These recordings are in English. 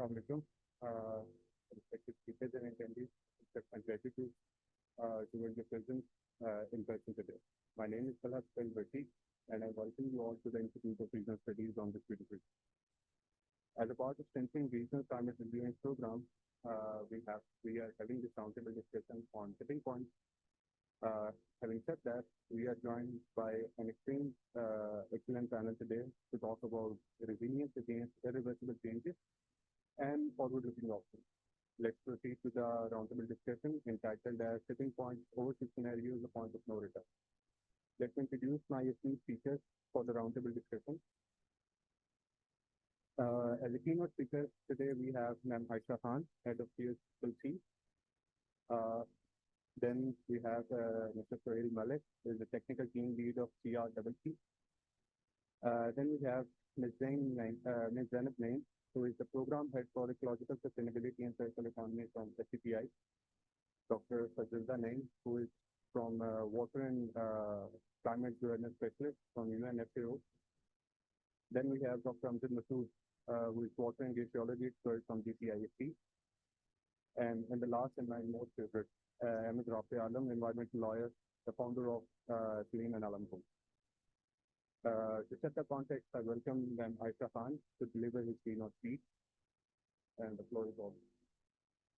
Assalamualaikum. Respected speakers and attendees, it's a pleasure towards your presence in person today. My name is Rafy, and I welcome you all to the Institute of Regional Studies on this beautiful. As a part of strengthening regional climate resilience program, we are having this roundtable discussion on tipping points. Having said that, we are joined by an excellent panel today to talk about resilience against irreversible changes and forward-looking options. Let's proceed to the roundtable discussion entitled as Tipping Points, Overshoot Scenarios, the Point of No Return. Let me introduce my esteemed speakers for the roundtable discussion. As a keynote speaker today, we have Ma'am Aisha, Head of CRCC. Then we have Mr. Sohail Malik, who is the Technical Team Lead of CRCC. Then we have Ms. Zainab, who is the Program Head for Ecological Sustainability and Circular Economy from SDPI. Dr. Fazilda, who is from Water and Climate Governance Specialist from UNFAO. Then we have Dr. Amjad, who is Water and Glaciology Expert from GCISC. And the last and my most favorite, Ahmed, environmental lawyer, the founder of Saleem and Alamco. To set the context, I welcome Ma'am Aisha to deliver his keynote speech, and the floor is all.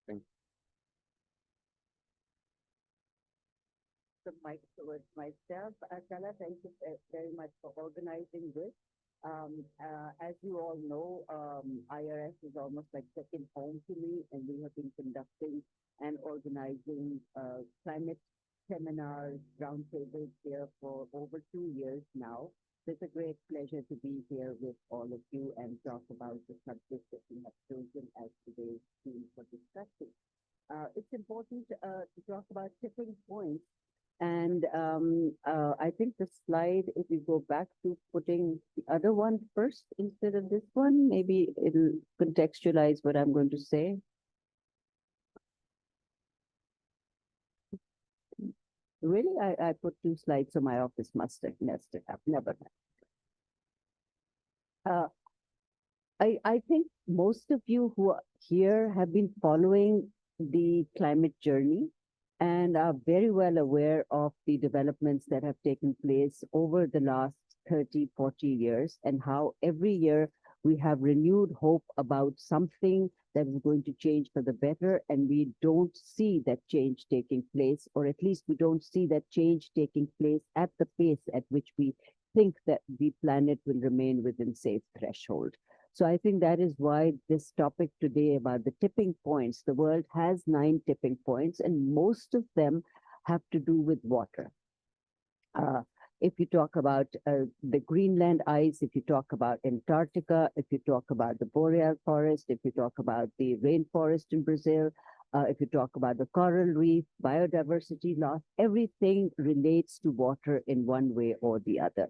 Thank you. The mic towards myself. Shala, thank you very much for organizing this. As you all know, IRS is almost like second home to me, and we have been conducting and organizing climate seminars, roundtables here for over 2 years now. It's a great pleasure to be here with all of you and talk about the subject that we have chosen as today's theme for discussion. It's important to talk about tipping points. And I think the slide, if we go back to putting the other one first instead of this one, maybe it'll contextualize what I'm going to say. Really, I put 2 slides, so my office must have messed it up. Never mind. I think most of you who are here have been following the climate journey and are very well aware of the developments that have taken place over the last 30, 40 years, and how every year we have renewed hope about something that is going to change for the better, and we don't see that change taking place, or at least we don't see that change taking place at the pace at which we think that the planet will remain within safe threshold. So I think that is why this topic today about the tipping points, the world has 9 tipping points, and most of them have to do with water. If you talk about the Greenland ice, if you talk about Antarctica, if you talk about the boreal forest, if you talk about the rainforest in Brazil, if you talk about the coral reef, biodiversity loss, everything relates to water in one way or the other.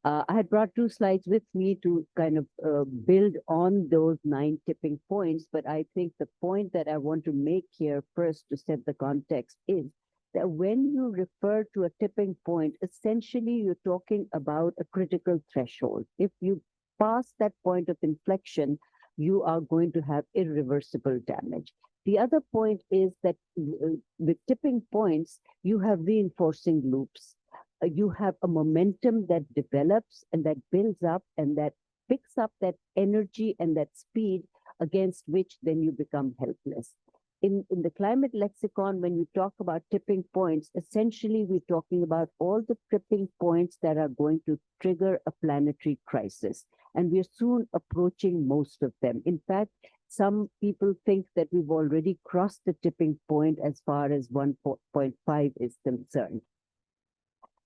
I had brought 2 slides with me to kind of build on those 9 tipping points, but I think the point that I want to make here first to set the context is that when you refer to a tipping point, essentially you're talking about a critical threshold. If you pass that point of inflection, you are going to have irreversible damage. The other point is that with tipping points, you have reinforcing loops. You have a momentum that develops and that builds up and that picks up that energy and that speed against which then you become helpless. In the climate lexicon, when we talk about tipping points, essentially we're talking about all the tipping points that are going to trigger a planetary crisis. And we're soon approaching most of them. In fact, some people think that we've already crossed the tipping point as far as 1.5 is concerned.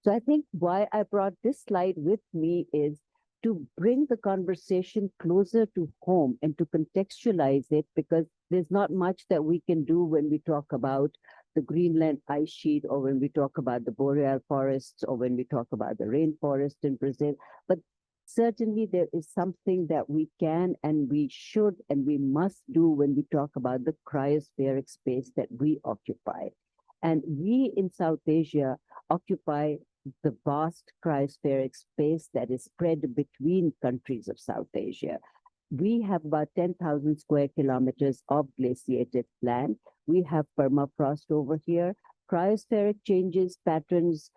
So I think why I brought this slide with me is to bring the conversation closer to home and to contextualize it, because there's not much that we can do when we talk about the Greenland ice sheet, or when we talk about the boreal forests, or when we talk about the rainforest in Brazil. But certainly there is something that we can and we should and we must do when we talk about the cryospheric space that we occupy. And we in South Asia occupy the vast cryospheric space that is spread between countries of South Asia. We have about 10,000 square kilometers of glaciated land. We have permafrost over here. Cryospheric changes, patterns,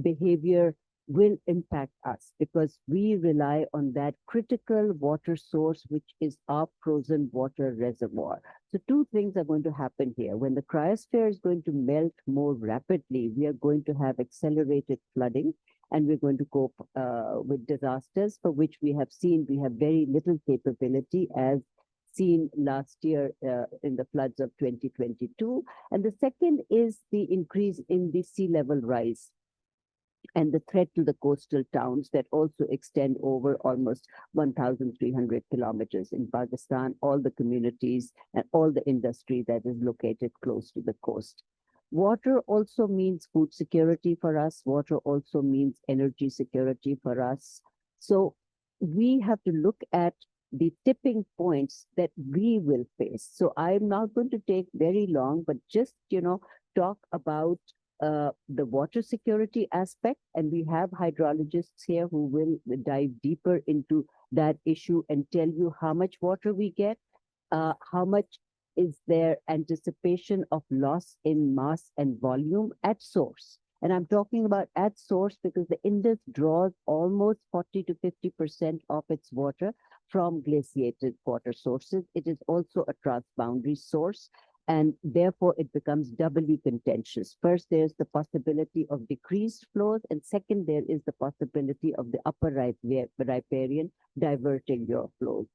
behavior will impact us because we rely on that critical water source, which is our frozen water reservoir. So two things are going to happen here. When the cryosphere is going to melt more rapidly, we are going to have accelerated flooding, and we're going to cope with disasters for which we have seen we have very little capability, as seen last year in the floods of 2022. And the second is the increase in the sea level rise and the threat to the coastal towns that also extend over almost 1,300 kilometers in Pakistan, all the communities and all the industry that is located close to the coast. Water also means food security for us. Water also means energy security for us. So we have to look at the tipping points that we will face. So I'm not going to take very long, but just, talk about the water security aspect, and we have hydrologists here who will dive deeper into that issue and tell you how much water we get, how much is there anticipation of loss in mass and volume at source. And I'm talking about at source because the Indus draws almost 40 to 50% of its water from glaciated water sources. It is also a transboundary source, and therefore it becomes doubly contentious. First, there's the possibility of decreased flows, and second, there is the possibility of the upper riparian diverting your flows.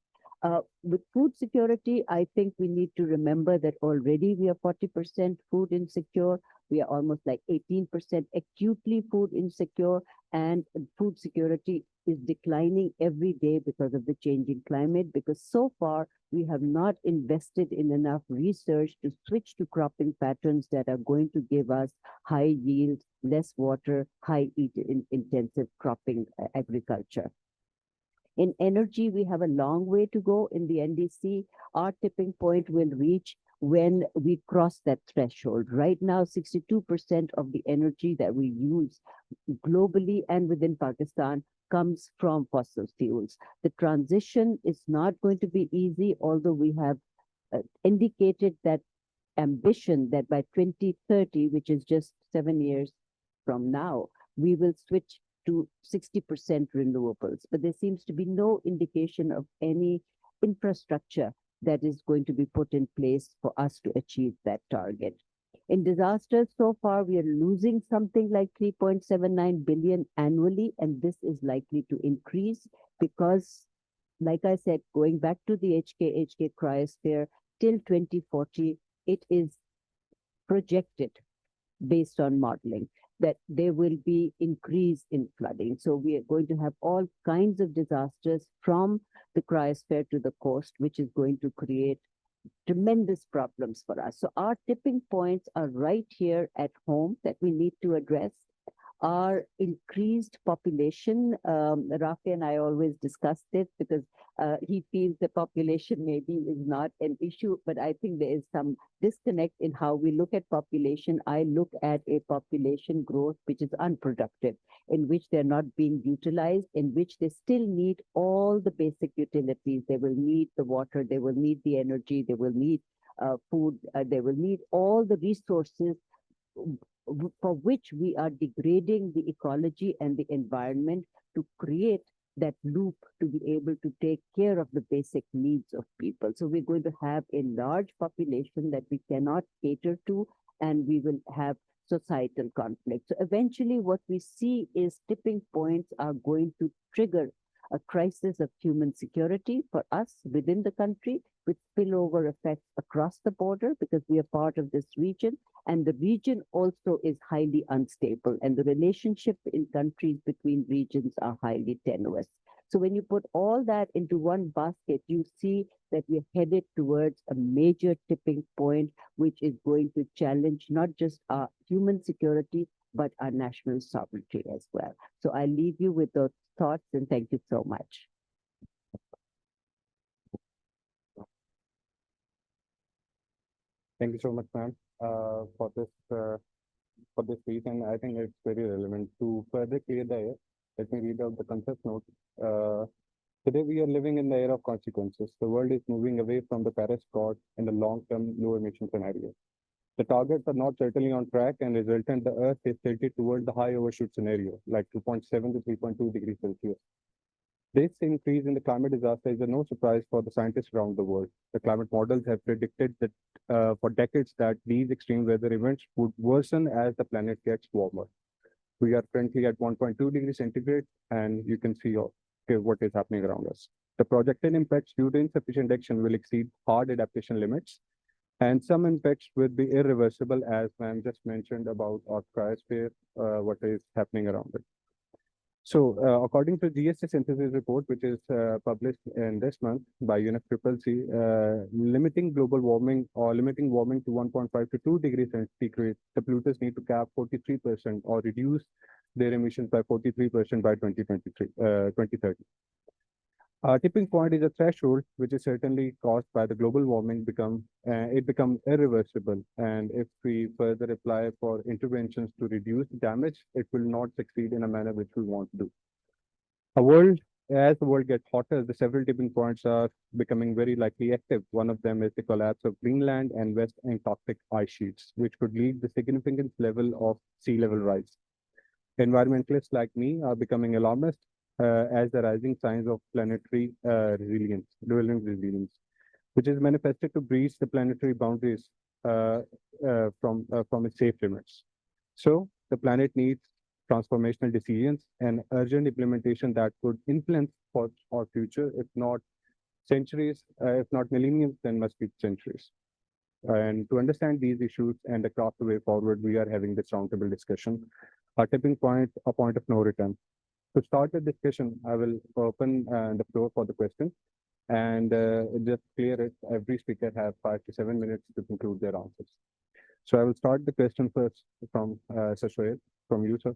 With food security, I think we need to remember that already we are 40% food insecure. We are almost like 18% acutely food insecure, and food security is declining every day because of the changing climate, because so far we have not invested in enough research to switch to cropping patterns that are going to give us high yield, less water, high intensive cropping agriculture. In energy, we have a long way to go in the NDC. Our tipping point will reach when we cross that threshold. Right now, 62% of the energy that we use globally and within Pakistan comes from fossil fuels. The transition is not going to be easy, although we have indicated that ambition that by 2030, which is just 7 years from now, we will switch to 60% renewables. But there seems to be no indication of any infrastructure that is going to be put in place for us to achieve that target. In disasters, so far, we are losing something like 3.79 billion annually, and this is likely to increase because, like I said, going back to the HK cryosphere, till 2040, it is projected based on modeling that there will be increase in flooding. So we are going to have all kinds of disasters from the cryosphere to the coast, which is going to create tremendous problems for us. So our tipping points are right here at home that we need to address. Our increased population, Rafy and I always discussed it because he feels the population maybe is not an issue, but I think there is some disconnect in how we look at population. I look at a population growth which is unproductive, in which they're not being utilized, in which they still need all the basic utilities. They will need the water, they will need the energy, they will need food, they will need all the resources for which we are degrading the ecology and the environment to create that loop to be able to take care of the basic needs of people. So we're going to have a large population that we cannot cater to, and we will have societal conflict. So eventually what we see is tipping points are going to trigger a crisis of human security for us within the country, with spillover effects across the border because we are part of this region. And the region also is highly unstable, and the relationship in countries between regions are highly tenuous. So when you put all that into one basket, you see that we're headed towards a major tipping point, which is going to challenge not just our human security, but our national sovereignty as well. So I leave you with those thoughts, and thank you so much. Thank you so much, ma'am, for this piece, and I think it's very relevant. To further clear the air, let me read out the concept note. Today, we are living in the era of consequences. The world is moving away from the Paris Accord and the long-term low-emission scenario. The targets are not certainly on track, and resultant, the Earth is tilted toward the high overshoot scenario, like 2.7 to 3.2 degrees Celsius. This increase in the climate disaster is no surprise for the scientists around the world. The climate models have predicted that for decades that these extreme weather events would worsen as the planet gets warmer. We are currently at 1.2 degrees centigrade, and you can see what is happening around us. The projected impacts due to insufficient action will exceed hard adaptation limits, and some impacts will be irreversible, as ma'am just mentioned about our cryosphere, what is happening around it. So, according to GSC synthesis report, which is published in this month by UNFAO, limiting global warming or limiting warming to 1.5 to 2 degrees centigrade, the polluters need to cap 43% or reduce their emissions by 43% by 2030. Tipping point is a threshold which is certainly caused by the global warming it becomes irreversible, and if we further apply for interventions to reduce the damage, it will not succeed in a manner which we want to do. As the world gets hotter, the several tipping points are becoming very likely active. One of them is the collapse of Greenland and West Antarctic ice sheets, which could lead to significant level of sea level rise. Environmentalists like me are becoming alarmist as the rising signs of planetary dwelling resilience, which is manifested to breach the planetary boundaries from its safe limits. So the planet needs transformational decisions and urgent implementation that could influence for our future, if not centuries, if not millenniums, then must be centuries. And to understand these issues and the craft the way forward, we are having this roundtable discussion. A tipping point, a point of no return. To start the discussion, I will open the floor for the question, and just clear it. Every speaker have 5 to 7 minutes to conclude their answers. So I will start the question first from Sohail, from you, sir.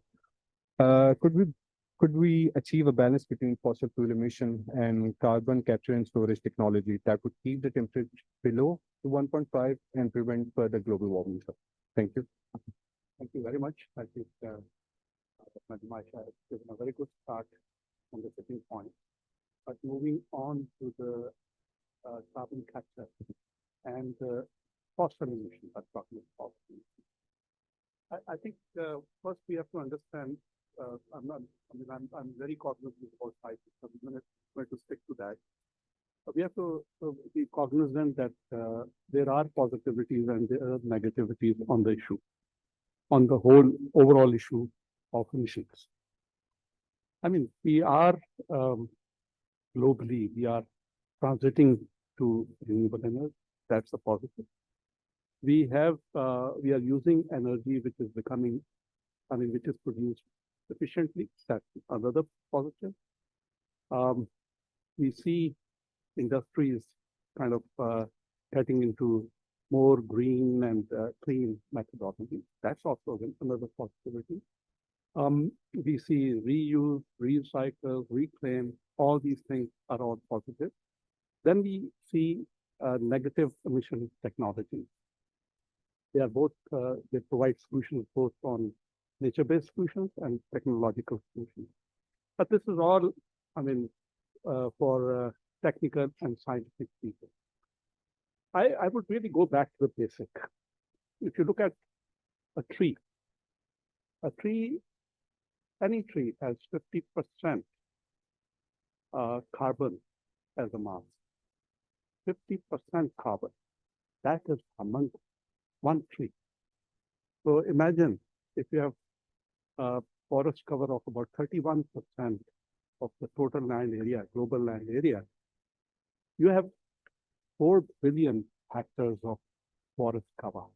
Could we achieve a balance between fossil fuel emission and carbon capture and storage technology that would keep the temperature below 1.5 and prevent further global warming, sir? Thank you. Thank you very much. I think Aisha has given a very good start on the tipping point. But moving on to the carbon capture and fossil emissions, I'm talking about fossil emissions. I think first we have to understand. I'm very cognizant about prices, so I'm going to stick to that. But we have to be cognizant that there are positivities and there are negativities on the issue, on the whole overall issue of emissions. I mean, we are globally, we are transiting to renewable energy. That's a positive. We are using energy which is becoming, which is produced efficiently. That's another positive. We see industries kind of getting into more green and clean methodology. That's also another positivity. We see reuse, recycle, reclaim, all these things are all positive. Then we see negative emission technology. They are both, they provide solutions both on nature-based solutions and technological solutions. But this is all, for technical and scientific people. I would really go back to the basic. If you look at a tree, any tree has 50% carbon as a mass. 50% carbon. That is among one tree. So imagine if you have a forest cover of about 31% of the total land area, global land area, you have 4 billion hectares of forest cover.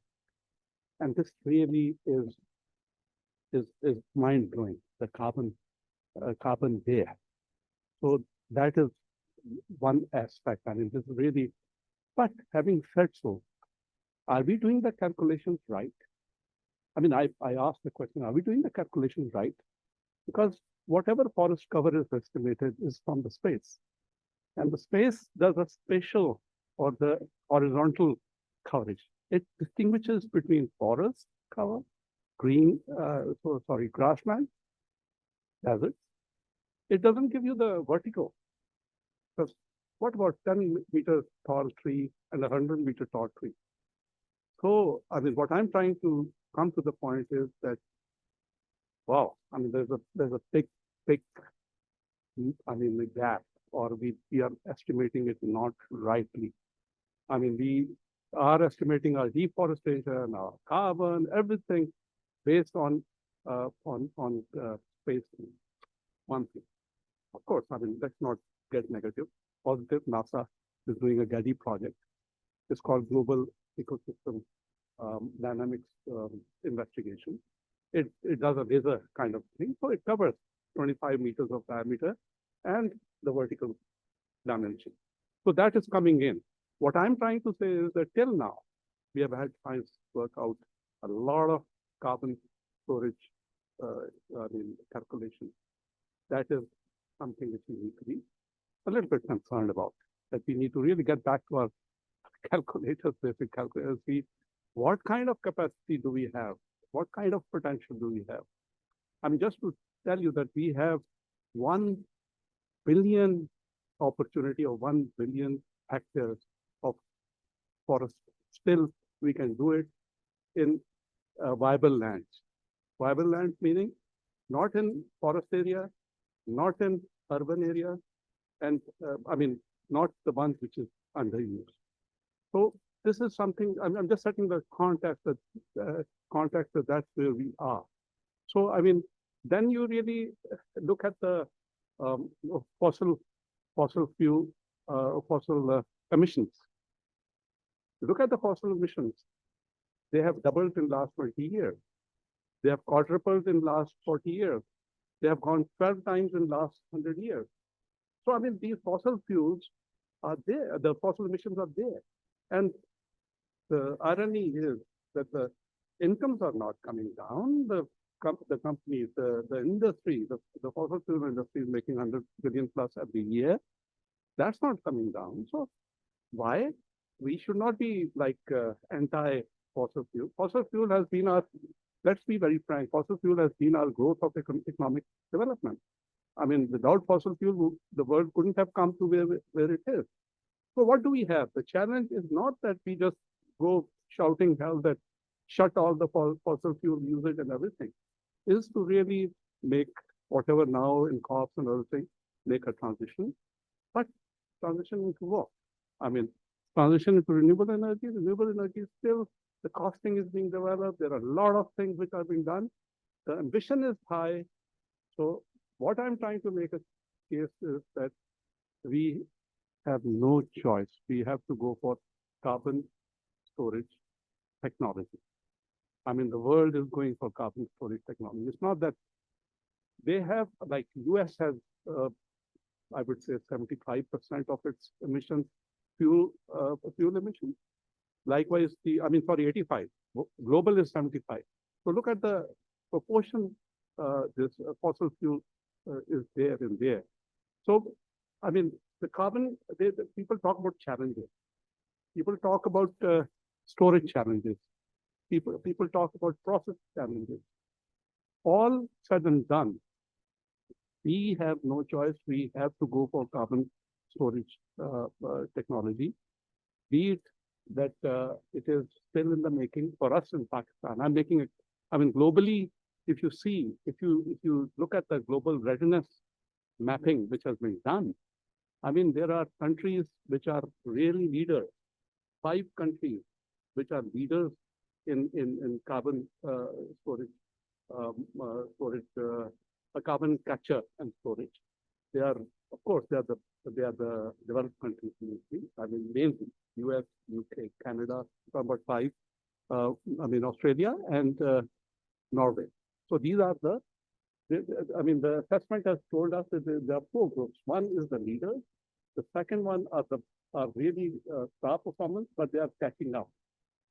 And this really is mind-blowing, the carbon there. So that is one aspect. This is really, but having said so, are we doing the calculations right? I asked the question, are we doing the calculations right? Because whatever forest cover is estimated is from the space. And the space does a spatial or the horizontal coverage. It distinguishes between forest cover, grassland, deserts. It doesn't give you the vertical. Because what about 10-meter tall tree and a 100-meter tall tree? So, I mean, what I'm trying to come to the point is that, wow, I mean, there's a big, I mean, the gap, or we are estimating it not rightly. I mean, we are estimating our deforestation, our carbon, everything based on space. One thing. Of course, I mean, let's not get negative. Positive, NASA is doing a GADI project. It's called Global Ecosystem Dynamics Investigation. It does a laser kind of thing. So it covers 25 meters of diameter and the vertical dimension. So that is coming in. What I'm trying to say is that till now, we have had science work out a lot of carbon storage calculation. That is something which we need to be a little bit concerned about, that we need to really get back to our calculators, basic calculators, see what kind of capacity do we have? What kind of potential do we have? I mean, just to tell you that we have 1 billion opportunity of 1 billion hectares of forest. Still, we can do it in viable lands. Viable lands meaning not in forest area, not in urban area, and I mean, not the ones which is underused. So this is something, I'm just setting the context that that's where we are. So, I mean, then you really look at the fossil fuel, fossil emissions. Look at the fossil emissions. They have doubled in the last 20 years. They have quadrupled in the last 40 years. They have gone 12 times in the last 100 years. So, I mean, these fossil fuels are there. The fossil emissions are there. And the irony is that the incomes are not coming down. The companies, the industry, the fossil fuel industry is making 100 billion plus every year. That's not coming down. So why? We should not be like anti-fossil fuel. Fossil fuel has been our, let's be very frank, fossil fuel has been our growth of economic development. I mean, without fossil fuel, the world couldn't have come to where it is. So what do we have? The challenge is not that we just go shouting hell that shut all the fossil fuel usage and everything. Is to really make whatever now in COPs and other things, make a transition. But transition into what? I mean, transition into renewable energy. Renewable energy is still, the costing is being developed. There are a lot of things which are being done. The ambition is high. So what I'm trying to make a case is that we have no choice. We have to go for carbon storage technology. I mean, the world is going for carbon storage technology. It's not that they have, like US has, I would say 75% of its emissions, fuel emissions. Likewise, 85. Global is 75. So look at the proportion this fossil fuel is there in there. So, I mean, the carbon, the people talk about challenges. People talk about storage challenges. People talk about process challenges. All said and done, we have no choice. We have to go for carbon storage technology. Be it that it is still in the making for us in Pakistan. I'm making it. I mean, globally, if you look at the global readiness mapping which has been done, I mean, there are countries which are really leaders. 5 countries which are leaders in carbon storage, carbon capture and storage. They are, of course, they are the developed countries. I mean, mainly US, UK, Canada, about 5. Australia and Norway. So these are the assessment has told us that there are 4 groups. One is the leaders. The second one are really star performance, but they are catching up.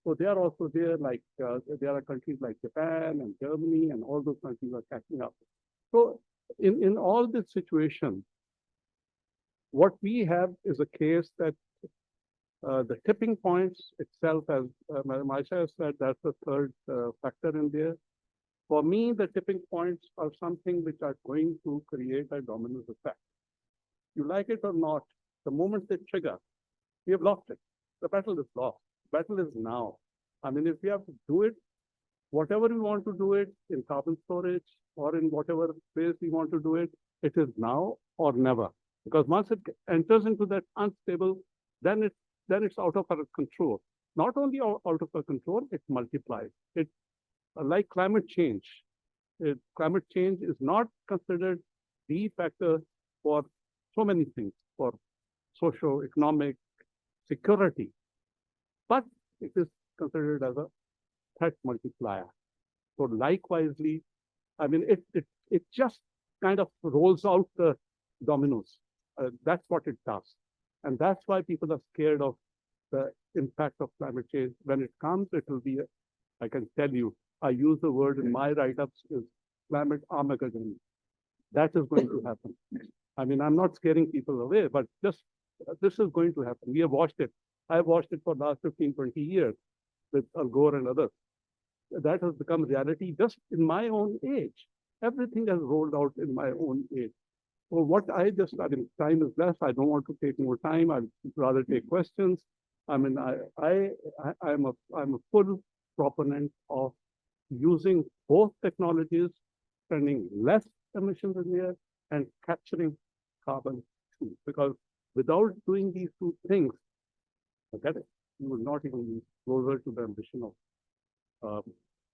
So they are also there, like there are countries like Japan and Germany, and all those countries are catching up. So in all this situation, what we have is a case that the tipping points itself, as Aisha has said, that's the third factor in there. For me, the tipping points are something which are going to create a domino effect. You like it or not, The moment they trigger, we have lost it. The battle is lost. Battle is now. I mean, if we have to do it, whatever we want to do it in carbon storage or in whatever ways we want to do it, it is now or never. Because once it enters into that unstable, then it's out of our control. Not only out of our control, it multiplies. It like climate change. Climate change is not considered the factor for so many things, for socio-economic security, but it is considered as a threat multiplier. So likewise, I mean, it just kind of rolls out the dominoes. That's what it does. And that's why people are scared of the impact of climate change. When it comes, it will be, I can tell you, I use the word in my write-ups is climate Armageddon. That is going to happen. I mean, I'm not scaring people away, but just this is going to happen. We have watched it. I've watched it for the last 15, 20 years with Al Gore and others. That has become reality just in my own age. Everything has rolled out in my own age. So what I mean, time is less. I don't want to take more time. I'd rather take questions. I mean, I'm a full proponent of using both technologies, spending less emissions in the air and capturing carbon too. Because without doing these two things, forget it. You will not even be closer to the ambition of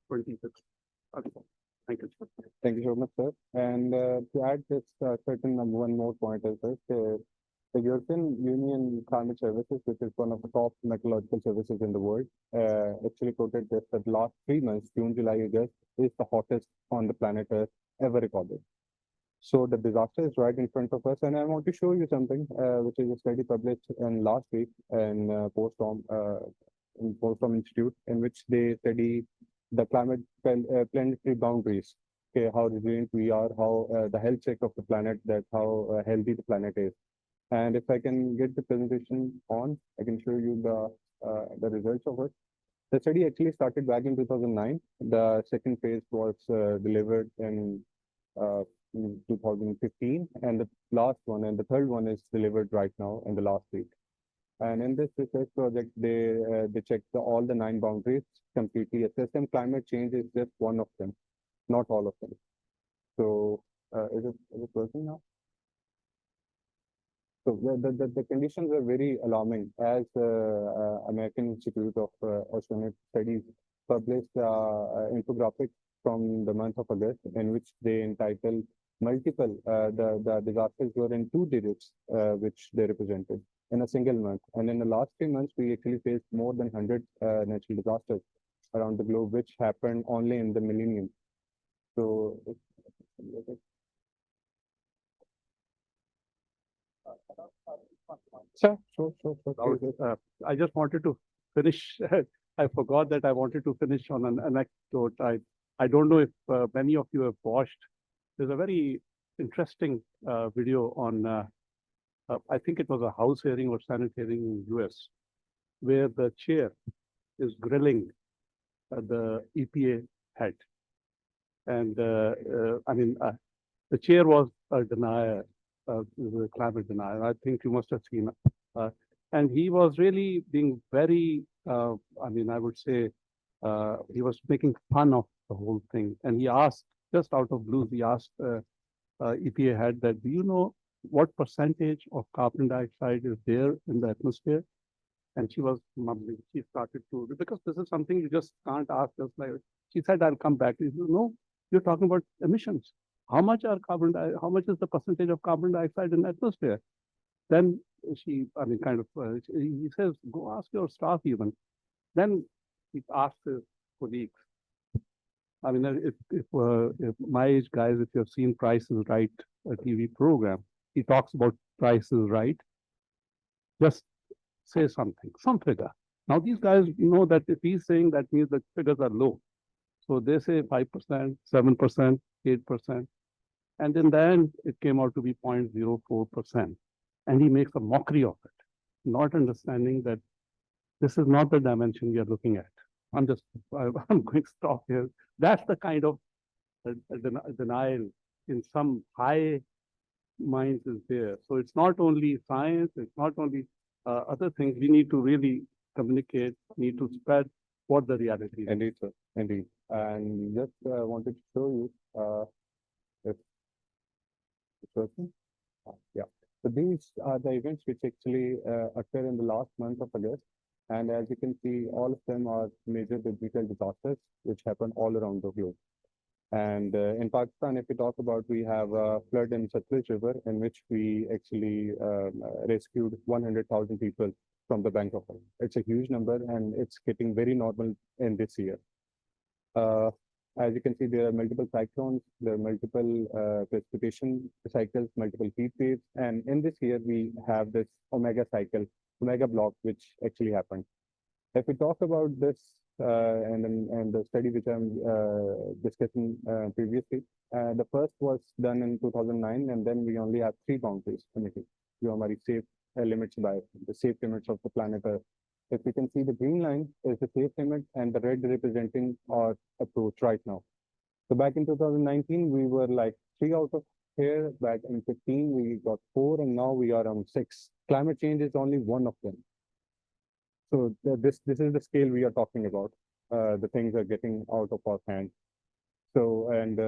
26. Thank you. Thank you so much, sir. And to add this one more point is this, the European Union Climate Services, which is one of the top meteorological services in the world, actually quoted this that the last 3 months, June, July, August, is the hottest on the planet Earth ever recorded. So the disaster is right in front of us, and I want to show you something, which is a study published in last week in Postom Institute, in which they study the planetary boundaries. Okay, how resilient we are, how the health check of the planet, that how healthy the planet is. And if I can get the presentation on, I can show you the results of it. The study actually started back in 2009. The second phase was delivered in 2015, and the last one and the third one is delivered right now in the last week. And in this research project, they checked all the 9 boundaries completely, assessed them. Climate change is just one of them, not all of them. So is it working now? So the conditions are very alarming. As American Institute of Oceanic Studies published infographic from the month of August, in which they entitled multiple the disasters were in 2 digits, which they represented in a single month. And in the last 3 months, we actually faced more than 100 natural disasters around the globe, which happened only in the millennium. So sure. I just wanted to finish. I forgot that I wanted to finish on an anecdote. I don't know if many of you have watched. There's a very interesting video on, I think it was a House hearing or Senate hearing in the US, where the chair is grilling the EPA head. And I mean, the chair was a denier, the climate denier. I think you must have seen. And he was really being very, I mean, I would say, he was making fun of the whole thing. And he asked, just out of blues, he asked EPA head that, do you know what percentage of carbon dioxide is there in the atmosphere? And she was mumbling. She started to, because this is something you just can't ask us like, she said, I'll come back. He said, no, you're talking about emissions. How much is the percentage of carbon dioxide in the atmosphere? Then she, I mean, kind of, he says, go ask your staff even. Then he asked his colleagues. I mean, if my age guys, if you've seen Price is Right, a TV program, he talks about Price is Right. Just say something, some figure. Now these guys know that if he's saying that means the figures are low. So they say 5%, 7%, 8%. And in the end, it came out to be 0.04%. And he makes a mockery of it, not understanding that this is not the dimension we are looking at. I'm going to stop here. That's the kind of denial in some high minds is there. So it's not only science, it's not only other things. We need to really communicate, need to spread what the reality is. Indeed, sir. Indeed. And just wanted to show you if it's working. Yeah. So these are the events which actually occur in the last month of August. And as you can see, all of them are major biblical disasters which happen all around the globe. And in Pakistan, if we talk about, we have a flood in Satluj River in which we actually rescued 100,000 people from the bank of it. It's a huge number and it's getting very normal in this year. As you can see, there are multiple cyclones, there are multiple precipitation cycles, multiple heat waves. And in this year, we have this omega cycle, omega block, which actually happened. If we talk about this and the study which I'm discussing previously, the first was done in 2009, and then we only have 3 boundaries. जो हमारी safe limits by the safe limits of the planet Earth. If you can see, the green line is the safe limit, and the red representing our approach right now. So back in 2019, we were like 3 out of here. Back in 15, we got 4, and now we are on 6. Climate change is only one of them. So this is the scale we are talking about. The things are getting out of our hands. So, and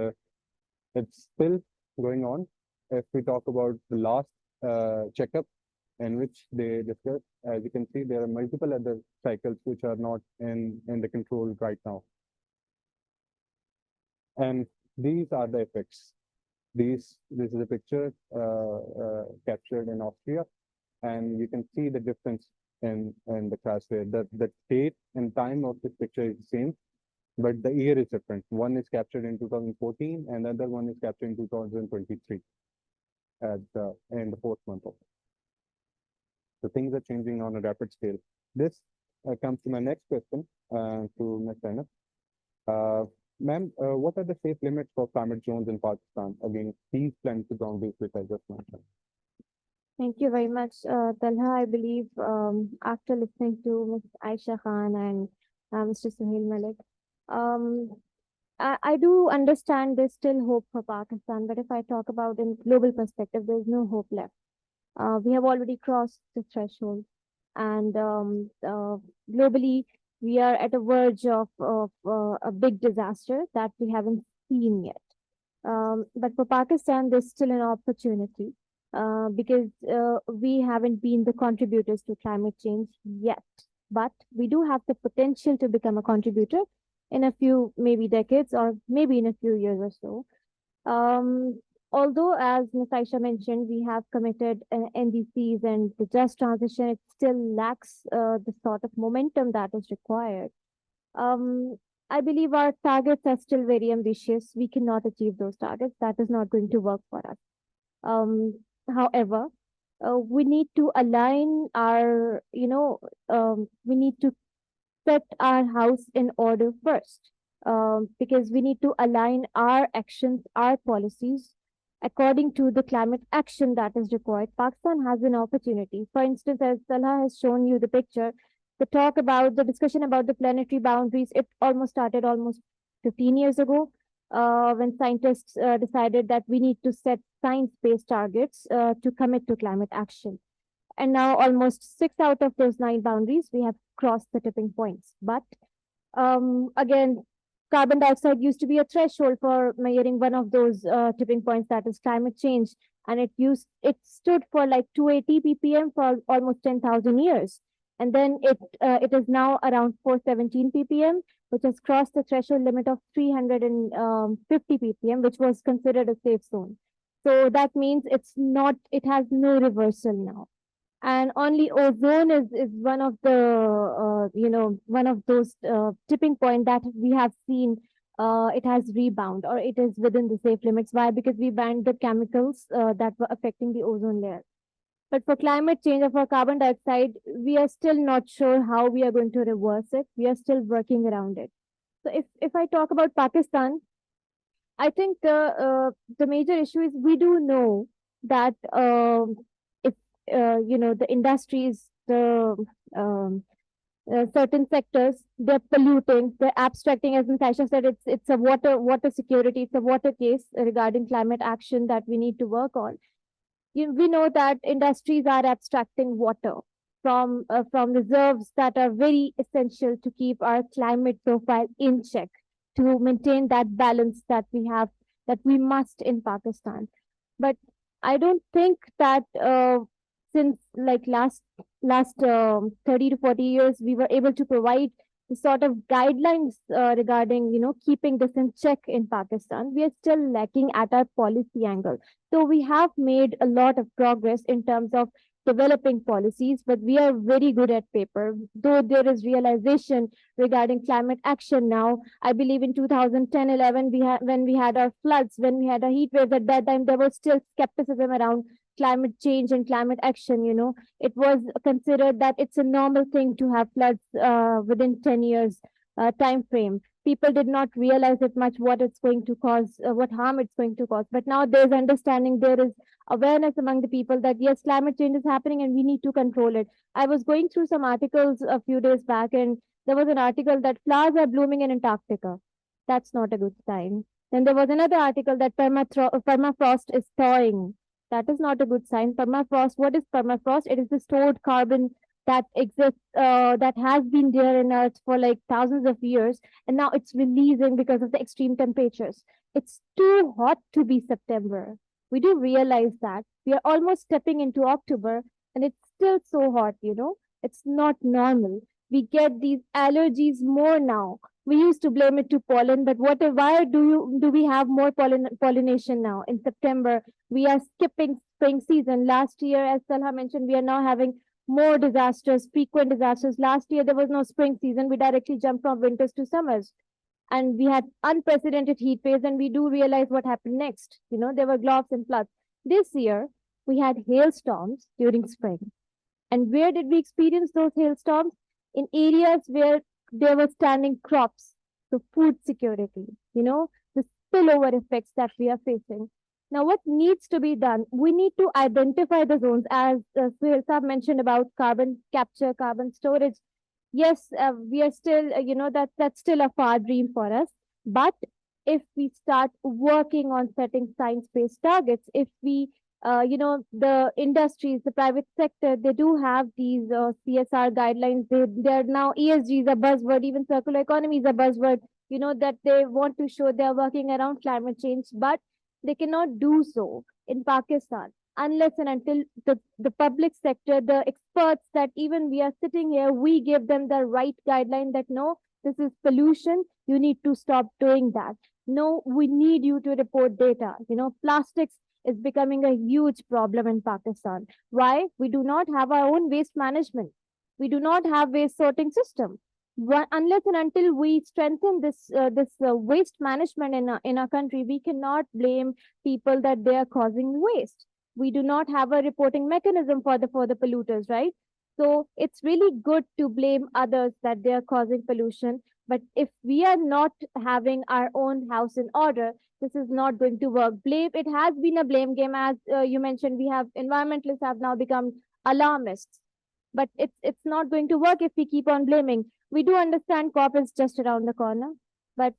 it's still going on. If we talk about the last checkup in which they discussed, as you can see, there are multiple other cycles which are not in the control right now. And these are the effects. This is a picture captured in Austria, and you can see the difference in the crash rate. The date and time of this picture is the same, but the year is different. One is captured in 2014, and the other one is captured in 2023 in the 4th month of it. So things are changing on a rapid scale. This comes to my next question to Ms. Zainab. Ma'am, what are the safe limits for climate zones in Pakistan against these planetary boundaries which I just mentioned? Thank you very much, Talha. I believe after listening to Ms. Aisha Khan and Mr. Sohail Malik, I do understand there's still hope for Pakistan, but if I talk about in global perspective, there's no hope left. We have already crossed the threshold, and globally, we are at a verge of a big disaster that we haven't seen yet. But for Pakistan, there's still an opportunity because we haven't been the contributors to climate change yet. But we do have the potential to become a contributor in a few, maybe decades, or maybe in a few years or so. Although, as Ms. Aisha mentioned, we have committed NDCs and the just transition, it still lacks the sort of momentum that is required. I believe our targets are still very ambitious. We cannot achieve those targets. That is not going to work for us. However, we need to align our, we need to set our house in order first, because we need to align our actions, our policies, according to the climate action that is required. Pakistan has an opportunity. For instance, as Talha has shown you the picture, the discussion about the planetary boundaries, it almost started almost 15 years ago, when scientists decided that we need to set science-based targets to commit to climate action. And now almost 6 out of those 9 boundaries, we have crossed the tipping points. But again, carbon dioxide used to be a threshold for measuring one of those tipping points, that is climate change. And it stood for like 280 ppm for almost 10,000 years. And then it is now around 417 ppm, which has crossed the threshold limit of 350 ppm, which was considered a safe zone. So that means it has no reversal now. And only ozone is one of the one of those tipping point that we have seen it has rebound, or it is within the safe limits. Why? Because we banned the chemicals that were affecting the ozone layer. But for climate change or for carbon dioxide, we are still not sure how we are going to reverse it. We are still working around it. So if I talk about Pakistan, I think the major issue is we do know that the industries, certain sectors, they're polluting, they're abstracting. As Ms. Aisha said, it's a water security, it's a water case regarding climate action that we need to work on. we know that industries are abstracting water from reserves that are very essential to keep our climate profile in check, to maintain that balance that we have, that we must in Pakistan. But I don't think that since like last 30 to 40 years, we were able to provide the sort of guidelines regarding, keeping this in check in Pakistan. We are still lacking at our policy angle. So we have made a lot of progress in terms of developing policies, but we are very good at paper. Though there is realization regarding climate action now, I believe in 2010-11, when we had our floods, when we had our heat waves, at that time there was still skepticism around climate change and climate action. It was considered that it's a normal thing to have floods within 10 years time frame. People did not realize it much what it's going to cause, what harm it's going to cause. But now there's understanding, there is awareness among the people that yes, climate change is happening and we need to control it. I was going through some articles a few days back, and there was an article that flowers are blooming in Antarctica. That's not a good sign. Then there was another article that permafrost is thawing. That is not a good sign. Permafrost, what is permafrost? It is the stored carbon that exists, that has been there in Earth for like thousands of years, and now it's releasing because of the extreme temperatures. It's too hot to be September. We do realize that. We are almost stepping into October, and it's still so hot. It's not normal. We get these allergies more now. We used to blame it to pollen, but why do we have more pollination now in September? We are skipping spring season. Last year, as Salha mentioned, we are now having more disasters, frequent disasters. Last year, there was no spring season. We directly jumped from winters to summers. And we had unprecedented heat waves, and we do realize what happened next. There were gloves and floods. This year, we had hailstorms during spring. And where did we experience those hailstorms? In areas where there were standing crops, so food security, the spillover effects that we are facing. Now, what needs to be done? We need to identify the zones, as Sohail Saab mentioned about carbon capture, carbon storage. Yes, we are still, that's still a far dream for us. But if we start working on setting science-based targets, if we the industries, the private sector, they do have these CSR guidelines. They're now ESG is a buzzword, even circular economy is a buzzword, that they want to show they're working around climate change, but they cannot do so in Pakistan unless and until the public sector, the experts that even we are sitting here, we give them the right guideline that no, this is pollution, you need to stop doing that. No, we need you to report data. Plastics is becoming a huge problem in Pakistan. Why? We do not have our own waste management. We do not have waste sorting system. Unless and until we strengthen this waste management in our country, we cannot blame people that they are causing waste. We do not have a reporting mechanism for the polluters, right? So it's really good to blame others that they are causing pollution. But if we are not having our own house in order, this is not going to work. It has been a blame game, as you mentioned. Environmentalists have now become alarmists, but it's not going to work if we keep on blaming. We do understand COP is just around the corner, but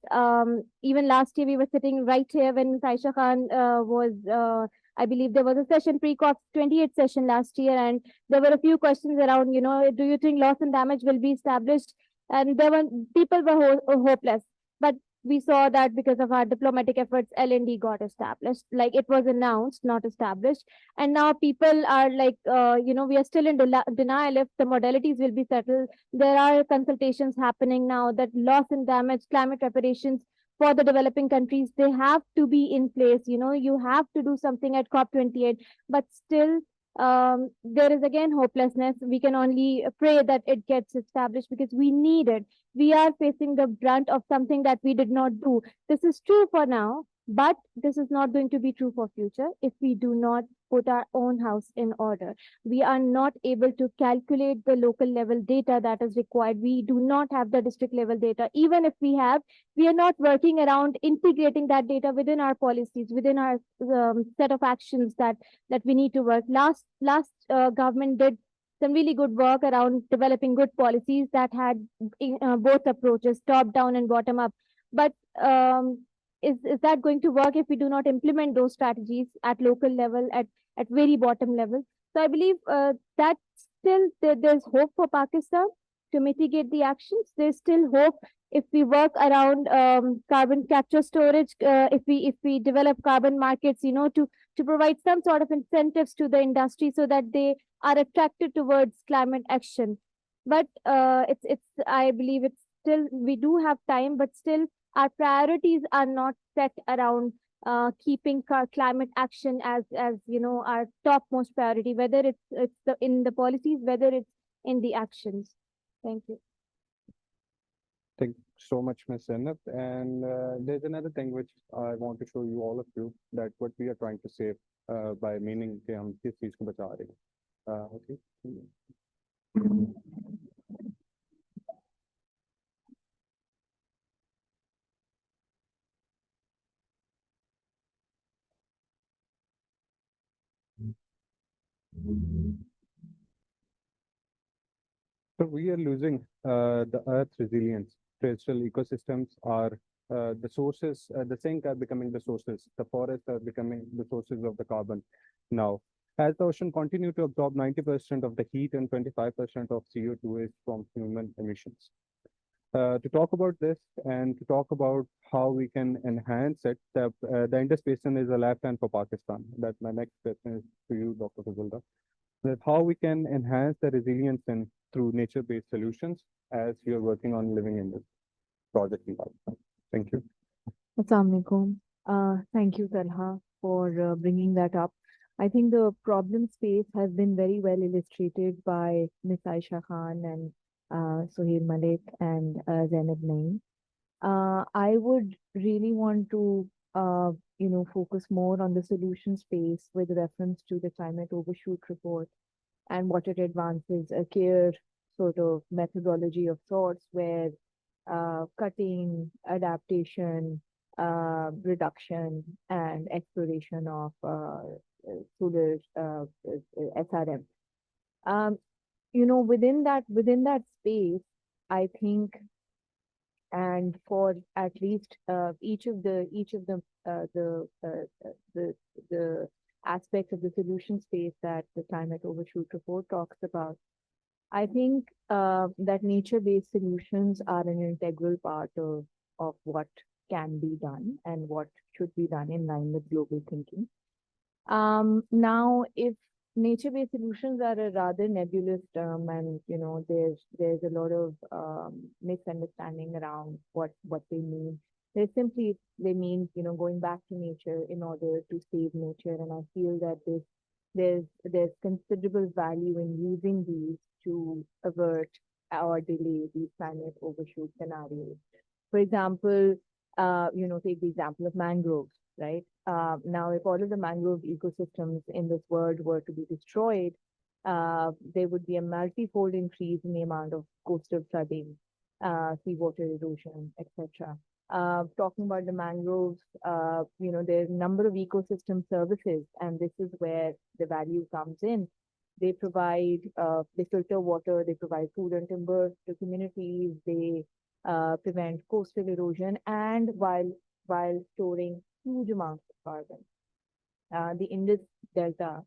even last year we were sitting right here when Ms. Aisha Khan was, I believe there was a session, pre-COP 28 session last year, and there were a few questions around, do you think loss and damage will be established? And people were hopeless, but we saw that because of our diplomatic efforts, L&D got established. Like it was announced, not established. And now people are like, we are still in denial if the modalities will be settled. There are consultations happening now that loss and damage, climate reparations for the developing countries, they have to be in place. You have to do something at COP28, but still there is again hopelessness. We can only pray that it gets established because we need it. We are facing the brunt of something that we did not do. This is true for now, but this is not going to be true for future if we do not put our own house in order. We are not able to calculate the local level data that is required. We do not have the district level data. Even if we have, we are not working around integrating that data within our policies, within our set of actions that we need to work. Last government did some really good work around developing good policies that had both approaches, top down and bottom up. But is that going to work if we do not implement those strategies at local level, at very bottom level? So I believe that still there's hope for Pakistan to mitigate the actions. There's still hope if we work around carbon capture storage, if we develop carbon markets, to provide some sort of incentives to the industry so that they are attracted towards climate action. But it's I believe it's still, we do have time, but still our priorities are not set around keeping climate action as our topmost priority, whether it's in the policies, whether it's in the actions. Thank you. Thank you so much, Ms. Zainab. And there's another thing which I want to show you, all of you, that what we are trying to say by meaning कि हम किस चीज को बचा रहे हैं. Okay. So we are losing the Earth's resilience. Terrestrial ecosystems are the sources, the sink are becoming the sources. The forests are becoming the sources of the carbon now. As the ocean continue to absorb 90% of the heat and 25% of CO2 is from human emissions. To talk about this and to talk about how we can enhance it, the Indus Basin is a lifeline for Pakistan. That my next question is to you, Dr. Fazilda. That how we can enhance the resilience and through nature-based solutions as you're working on living in this project in Pakistan. Thank you. Assalamu alaikum. Thank you, Talha, for bringing that up. I think the problem space has been very well illustrated by Ms. Aisha Khan and Sohail Malik and Zainab Naeem. I would really want to, focus more on the solution space with reference to the climate overshoot report and what it advances, a care sort of methodology of sorts where cutting, adaptation, reduction, and exploration of solar SRM. Within that space, I think, and for at least each of the aspects of the solution space that the climate overshoot report talks about, I think that nature-based solutions are an integral part of what can be done and what should be done in line with global thinking. Now, if nature-based solutions are a rather nebulous term, and there's a lot of misunderstanding around what they mean. They mean going back to nature in order to save nature, and I feel that there's considerable value in using these to avert or delay these climate overshoot scenarios. For example, take the example of mangroves, right? Now, if all of the mangrove ecosystems in this world were to be destroyed, there would be a multi-fold increase in the amount of coastal flooding, seawater erosion, etc. Talking about the mangroves, there's a number of ecosystem services, and this is where the value comes in. They provide, they filter water, they provide food and timber to communities, they prevent coastal erosion, and while storing huge amounts of carbon. The Indus Delta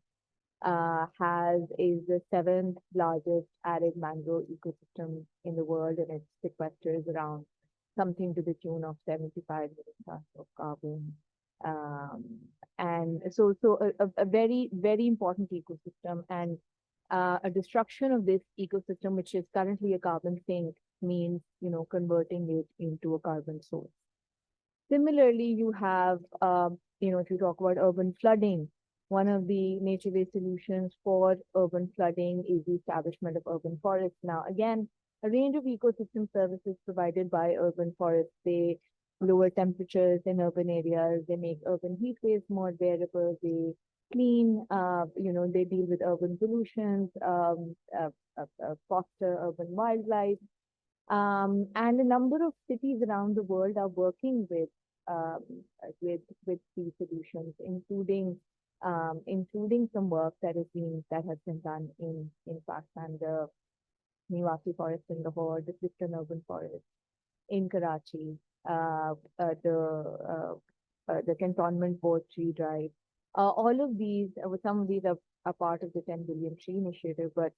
is the 7th largest arid mangrove ecosystem in the world, and it sequesters around something to the tune of 75 million tons of carbon. And so a very, very important ecosystem, and a destruction of this ecosystem, which is currently a carbon sink, means, converting it into a carbon source. Similarly, you have, if you talk about urban flooding, one of the nature-based solutions for urban flooding is the establishment of urban forests. Now, again, a range of ecosystem services provided by urban forests. They lower temperatures in urban areas, they make urban heat waves more bearable, they clean, they deal with urban pollutions, foster urban wildlife. And a number of cities around the world are working with these solutions, including some work that has been done in Pakistan, the Niwasi forest in Lahore, the Clifton urban forest in Karachi, the cantonment board tree drive. All of these, some of these are part of the 10 billion tree initiative, but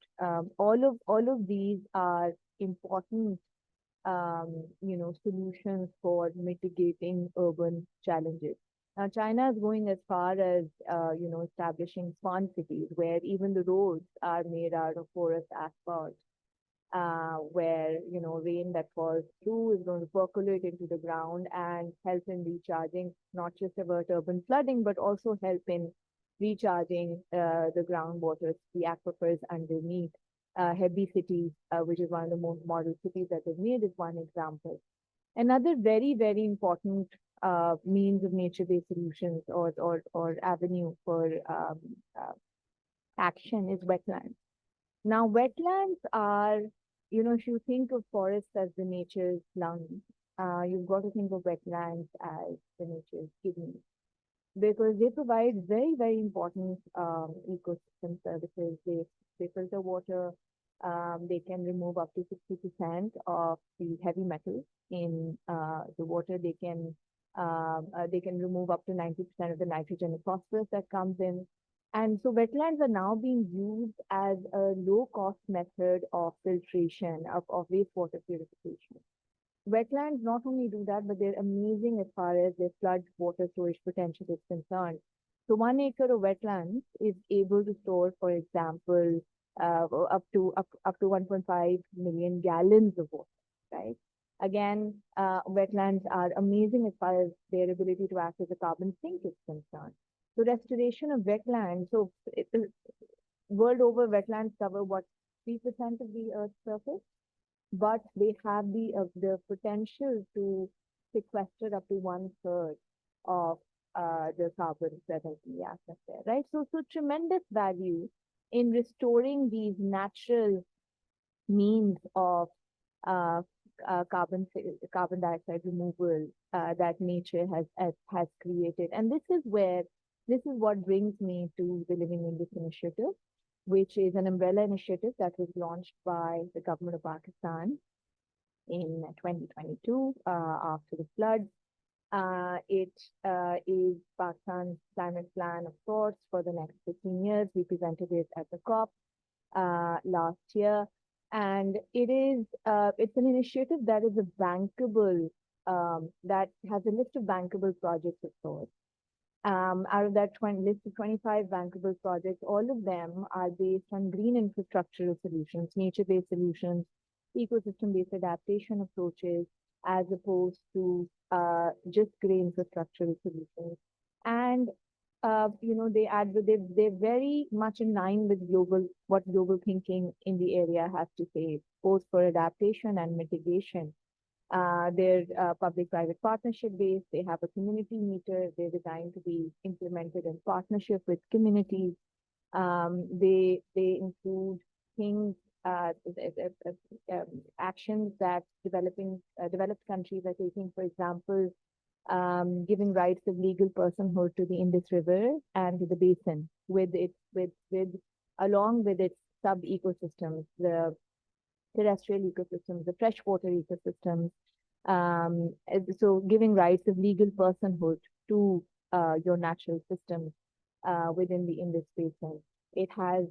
all of these are important solutions for mitigating urban challenges. Now, China is going as far as, establishing smart cities where even the roads are made out of porous asphalt, where, rain that falls through is going to percolate into the ground and help in recharging, not just avert urban flooding, but also help in recharging the groundwater, the aquifers underneath. Heavy cities, which is one of the most model cities that they've made, is one example. Another very, very important means of nature-based solutions or avenue for action is wetlands. Now, wetlands are, if you think of forests as the nature's lungs, you've got to think of wetlands as the nature's kidneys, because they provide very, very important ecosystem services. They filter water. They can remove up to 60% of the heavy metals in the water. They can remove up to 90% of the nitrogen and phosphorus that comes in. And so wetlands are now being used as a low-cost method of filtration, of wastewater purification. Wetlands not only do that, but they're amazing as far as their flood water storage potential is concerned. So 1 acre of wetlands is able to store, for example, up to 1.5 million gallons of water, right? Again, wetlands are amazing as far as their ability to act as a carbon sink is concerned. So restoration of wetlands, world over, wetlands cover what, 3% of the Earth's surface, but they have the potential to sequester up to 1/3 of the carbon present in the atmosphere, right? So tremendous value in restoring these natural means of carbon dioxide removal that nature has created. And this is what brings me to the Living Indus Initiative, which is an umbrella initiative that was launched by the government of Pakistan in 2022 after the floods. It is Pakistan's climate plan, of course, for the next 15 years. We presented it at the COP last year. And it's an initiative that is a bankable, that has a list of bankable projects of sorts. Out of that list of 25 bankable projects, all of them are based on green infrastructural solutions, nature-based solutions, ecosystem-based adaptation approaches, as opposed to just gray infrastructural solutions. And they're very much in line with what global thinking in the area has to say, both for adaptation and mitigation. They're public-private partnership based. They have a community meter. They're designed to be implemented in partnership with communities. They include things, actions that developed countries are taking. For example, giving rights of legal personhood to the Indus River and to the basin, along with its sub-ecosystems, the terrestrial ecosystems, the freshwater ecosystems. So giving rights of legal personhood to your natural systems within the Indus Basin. It has,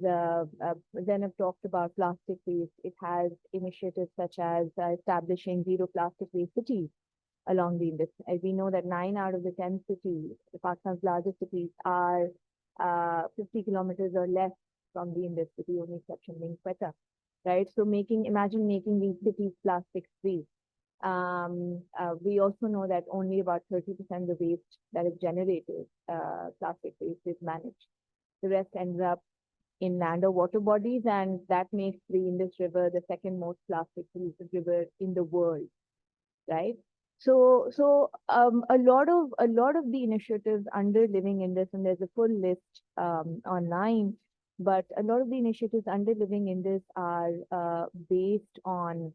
Zainab talked about plastic waste. It has initiatives such as establishing zero plastic waste cities along the Indus. We know that 9 out of the 10 cities, Pakistan's largest cities, are 50 kilometers or less from the Indus, with the only exception being Quetta, right? So imagine making these cities plastic free. We also know that only about 30% of the waste that is generated, plastic waste, is managed. The rest ends up in land or water bodies, and that makes the Indus River the second most plastic polluted river in the world, right? So a lot of the initiatives under Living Indus, and there's a full list online, but a lot of the initiatives under Living Indus are based on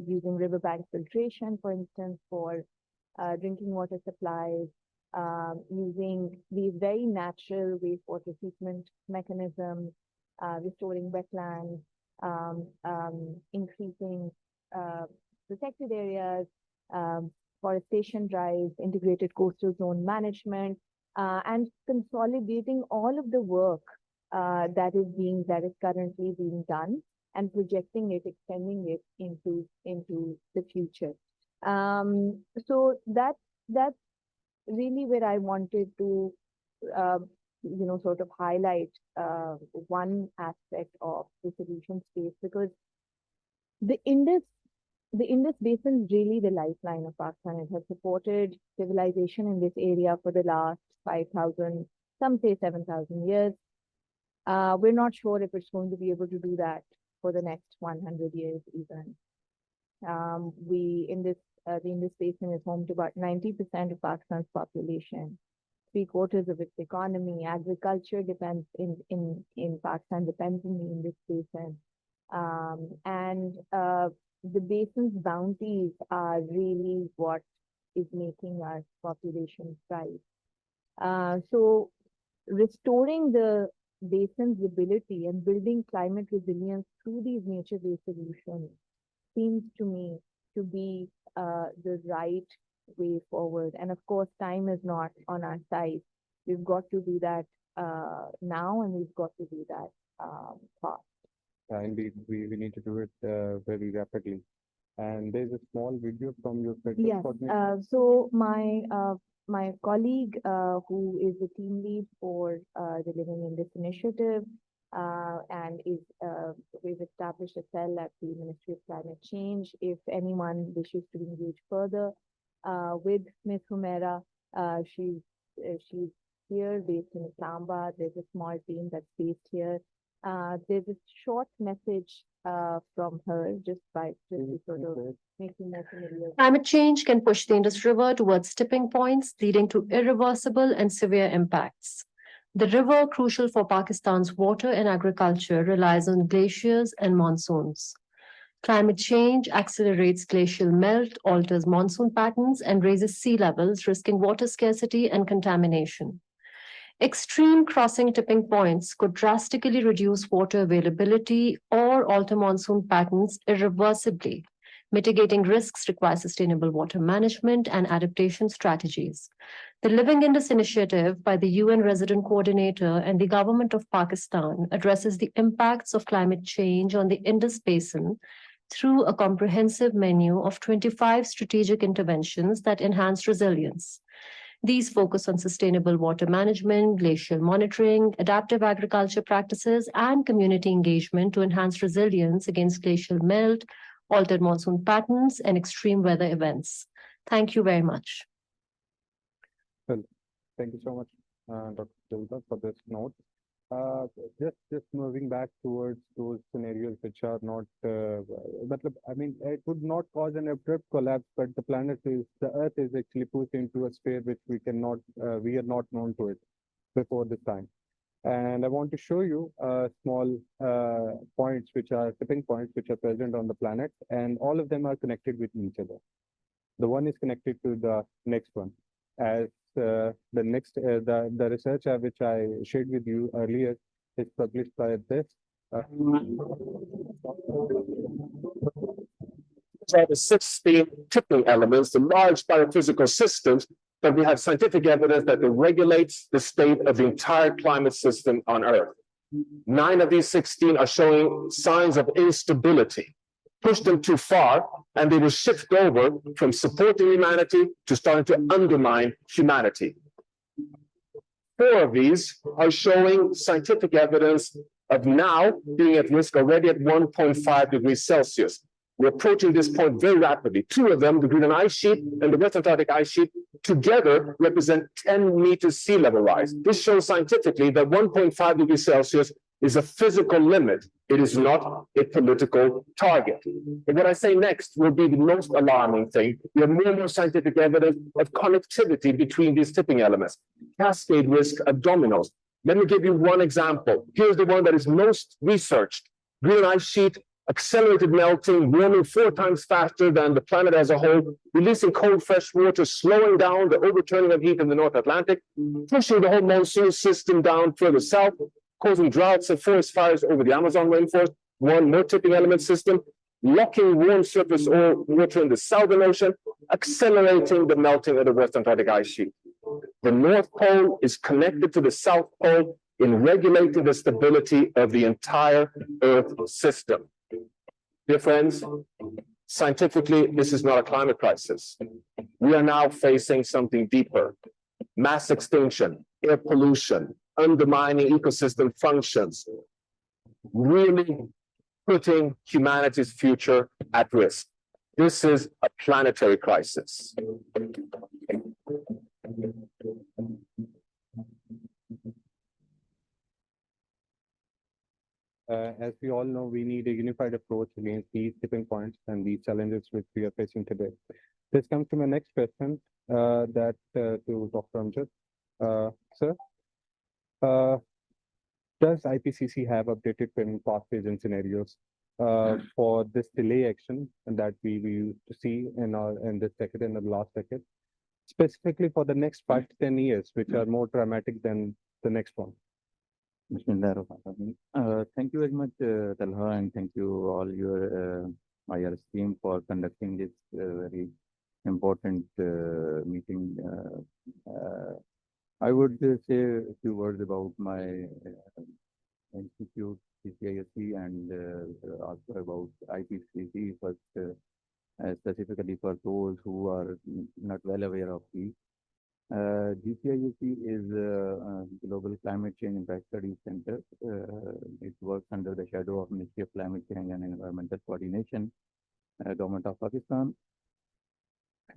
using riverbank filtration, for instance, for drinking water supplies, using these very natural wastewater treatment mechanisms, restoring wetlands, increasing protected areas, forestation drives, integrated coastal zone management, and consolidating all of the work that is currently being done and projecting it, extending it into the future. So that's really where I wanted to, sort of highlight one aspect of the solution space, because the Indus Basin is really the lifeline of Pakistan. It has supported civilization in this area for the last 5,000, some say 7,000 years. We're not sure if it's going to be able to do that for the next 100 years even. The Indus Basin is home to about 90% of Pakistan's population. 3/4 of its economy, agriculture depends in Pakistan depends on the Indus Basin. And the basin's bounties are really what is making our population thrive. So restoring the basin's ability and building climate resilience through these nature-based solutions seems to me to be the right way forward. And of course, time is not on our side. We've got to do that now, and we've got to do that fast. Indeed, we need to do it very rapidly. And there's a small video from your Yes. So my colleague, who is the team lead for the Living in This initiative, and we've established a cell at the Ministry of Climate Change. If anyone wishes to engage further with Ms. Humaira, she's here based in Islamabad. There's a small team that's based here. There's a short message from her, just to sort of make you more familiar. Climate change can push the Indus River towards tipping points, leading to irreversible and severe impacts. The river, crucial for Pakistan's water and agriculture, relies on glaciers and monsoons. Climate change accelerates glacial melt, alters monsoon patterns, and raises sea levels, risking water scarcity and contamination. Extreme crossing tipping points could drastically reduce water availability or alter monsoon patterns irreversibly. Mitigating risks require sustainable water management and adaptation strategies. The Living Indus initiative by the UN Resident Coordinator and the Government of Pakistan addresses the impacts of climate change on the Indus Basin through a comprehensive menu of 25 strategic interventions that enhance resilience. These focus on sustainable water management, glacial monitoring, adaptive agriculture practices, and community engagement to enhance resilience against glacial melt, altered monsoon patterns, and extreme weather events. Thank you very much. Well, thank you so much, Dr. Fazilda, for this note. Just moving back towards those scenarios which are not, I mean, it would not cause an abrupt collapse, but the Earth is actually pushed into a sphere which we are not known to it before this time. And I want to show you small points, tipping points, which are present on the planet, and all of them are connected with each other. The one is connected to the next one. As the research which I shared with you earlier is published by this. These are the 16 tipping elements, the large biophysical systems that we have scientific evidence that it regulates the state of the entire climate system on Earth. 9 of these 16 are showing signs of instability. Push them too far, and they will shift over from supporting humanity to starting to undermine humanity. 4 of these are showing scientific evidence of now being at risk already at 1.5 degrees Celsius. We're approaching this point very rapidly. 2 of them, the Greenland ice sheet and the West Antarctic ice sheet, together represent 10 meters sea level rise. This shows scientifically that 1.5 degrees Celsius is a physical limit. It is not a political target. And what I say next will be the most alarming thing. We have more and more scientific evidence of connectivity between these tipping elements. Cascade risk of dominoes. Let me give you one example. Here's the one that is most researched. Greenland ice sheet, accelerated melting, warming 4 times faster than the planet as a whole, releasing cold fresh water, slowing down the overturning of heat in the North Atlantic, pushing the whole monsoon system down further south, causing droughts and forest fires over the Amazon rainforest. One more tipping element system, locking warm surface water in the Southern Ocean, accelerating the melting of the West Antarctic ice sheet. The North Pole is connected to the South Pole in regulating the stability of the entire Earth system. Dear friends, scientifically, this is not a climate crisis. We are now facing something deeper: mass extinction, air pollution, undermining ecosystem functions, really putting humanity's future at risk. This is a planetary crisis. As we all know, we need a unified approach against these tipping points and these challenges which we are facing today. This comes to my next question, to Dr. Amjad. Sir, does IPCC have updated payment pathways and scenarios for this delay action that we used to see in this decade, in the last decade, specifically for the next 5 to 10 years, which are more dramatic than the next one? Thank you very much, Talha, and thank you all your IR team for conducting this very important meeting. I would say a few words about my institute, GCISC, and also about IPCC, but specifically for those who are not well aware of these. GCISC is a Global Climate Change Impact Studies Center. It works under the shadow of Ministry of Climate Change and Environmental Coordination, Government of Pakistan.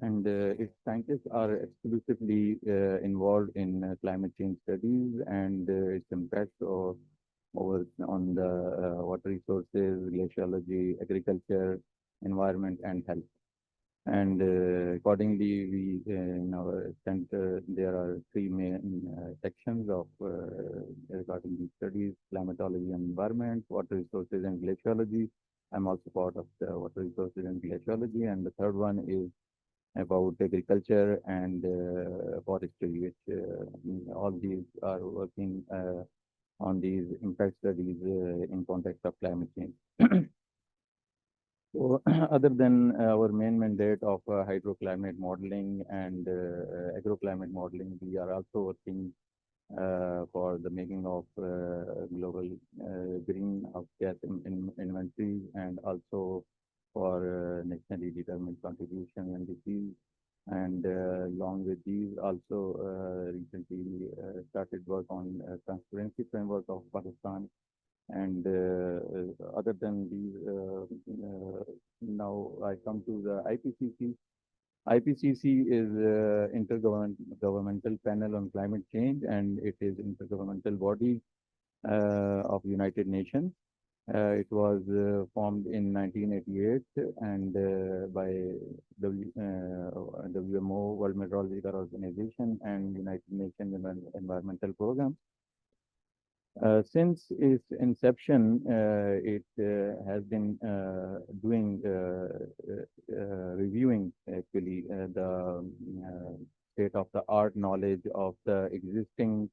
And its scientists are exclusively involved in climate change studies and its impact on the water resources, glaciology, agriculture, environment, and health. And accordingly, we in our center, there are 3 main sections of regarding these studies: climatology and environment, water resources and glaciology. I'm also part of the water resources and glaciology. And the third one is about agriculture and forestry, which all these are working on these impact studies in context of climate change. So, other than our main mandate of hydroclimate modeling and agroclimate modeling, we are also working for the making of global greenhouse gas inventories, and also for nationally determined contribution and disease. And along with these, also recently started work on transparency framework of Pakistan. And other than these, now I come to the IPCC. IPCC is Intergovernmental Panel on Climate Change, and it is intergovernmental body of United Nations. It was formed in 1988 and by WMO, World Meteorological Organization, and United Nations Environmental Program. Since its inception, it has been doing reviewing actually the state-of-the-art knowledge of the existing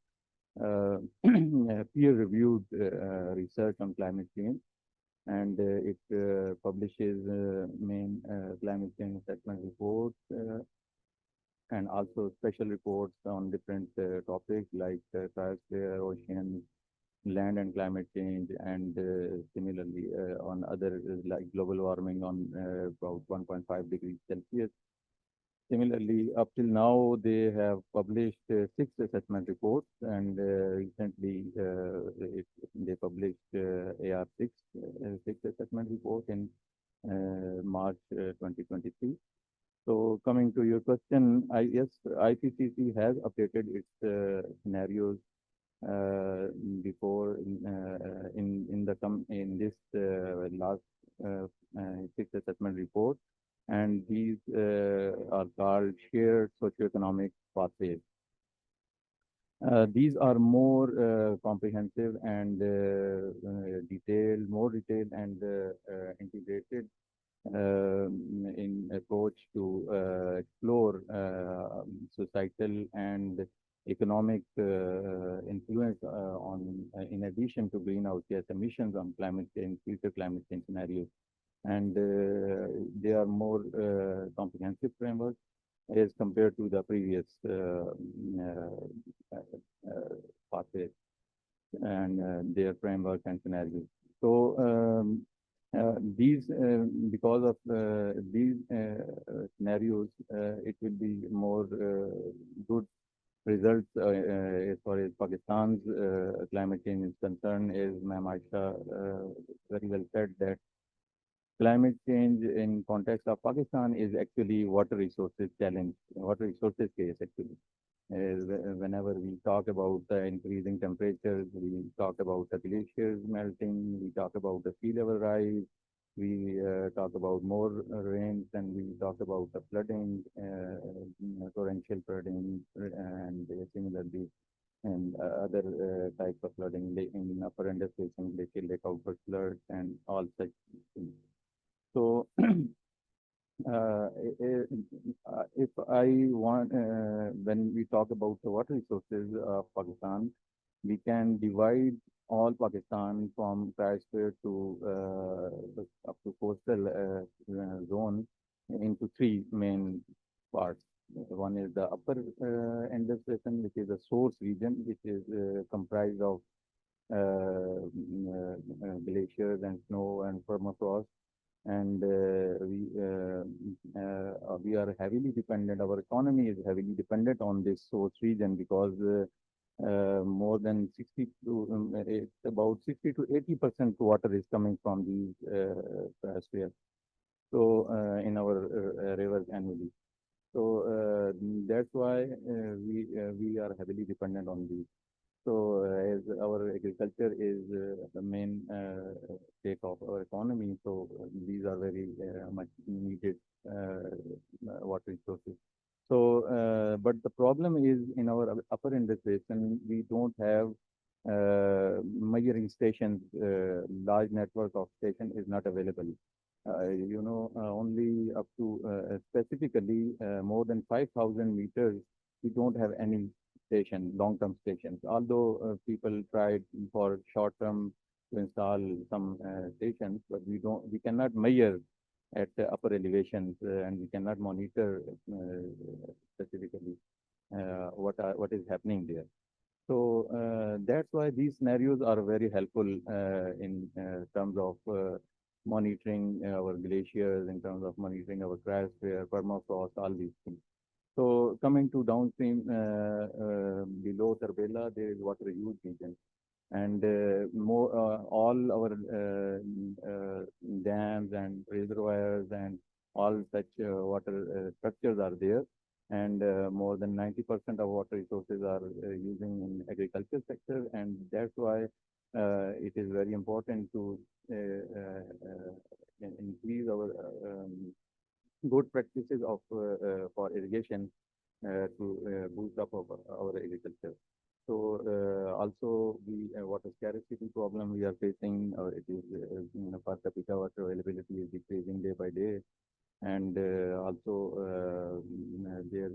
peer-reviewed research on climate change, and it publishes main climate change assessment reports and also special reports on different topics like cryosphere, oceans, land and climate change, and similarly on other like global warming on about 1.5 degrees Celsius. Similarly, up till now, they have published 6 assessment reports, and recently they published AR6 assessment report in March 2023. So coming to your question, yes, IPCC has updated its scenarios before in this last 6 assessment report, and these are called shared socioeconomic pathways. These are more comprehensive and more detailed and integrated in approach to explore societal and economic influence on, in addition to greenhouse gas emissions on climate change, future climate change scenarios. and they are more comprehensive framework as compared to the previous pathway and their framework and scenarios. So because of these scenarios, it will be more good results as far as Pakistan's climate change is concerned. As Ma'am Aisha very well said that climate change in context of Pakistan is actually water resources challenge, water resources case actually. Whenever we talk about the increasing temperatures, we talk about the glaciers melting, we talk about the sea level rise, we talk about more rains, and we talk about the flooding, torrential flooding, and similarly, and other types of flooding in upper Indus Basin, glacial lake outburst floods, and all such things. So if I want, when we talk about the water resources of Pakistan, we can divide all Pakistan from cryosphere to up to coastal zone into three main parts. One is the upper Indus Basin, which is a source region, which is comprised of glaciers and snow and permafrost, and we are heavily dependent. Our economy is heavily dependent on this source region because more than 60 to it's about 60 to 80% water is coming from these spheres. So in our rivers annually. So that's why we are heavily dependent on these. So as our agriculture is the main stake of our economy, so these are very much needed water resources. So, but the problem is in our upper Indus Basin, we don't have measuring stations. Large network of station is not available. Only up to specifically more than 5,000 meters, we don't have any station, long-term stations. Although people tried for short-term to install some stations, but we cannot measure at the upper elevations and we cannot monitor specifically what is happening there. So that's why these scenarios are very helpful in terms of monitoring our glaciers, in terms of monitoring our cryosphere, permafrost, all these things. So coming to downstream, below Tarbela, there is water use region. And all our dams and reservoirs and all such water structures are there. And more than 90% of water resources are using in agriculture sector. And that's why it is very important to increase our good practices of for irrigation to boost up our agriculture. So also the water scarcity problem we are facing, it is per capita water availability is decreasing day by day, and also there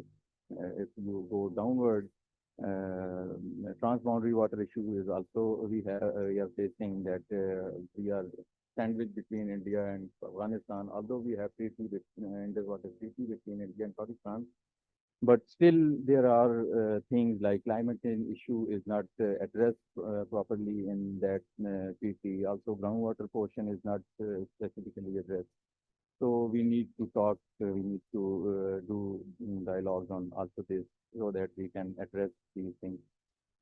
if you go downward, transboundary water issue is also we are facing that we are sandwiched between India and Afghanistan. Although we have treaty underwater treaty between India and Pakistan, but still there are things like climate change issue is not addressed properly in that treaty. Also, groundwater portion is not specifically addressed. So we need to talk, we need to do dialogues on also this so that we can address these things.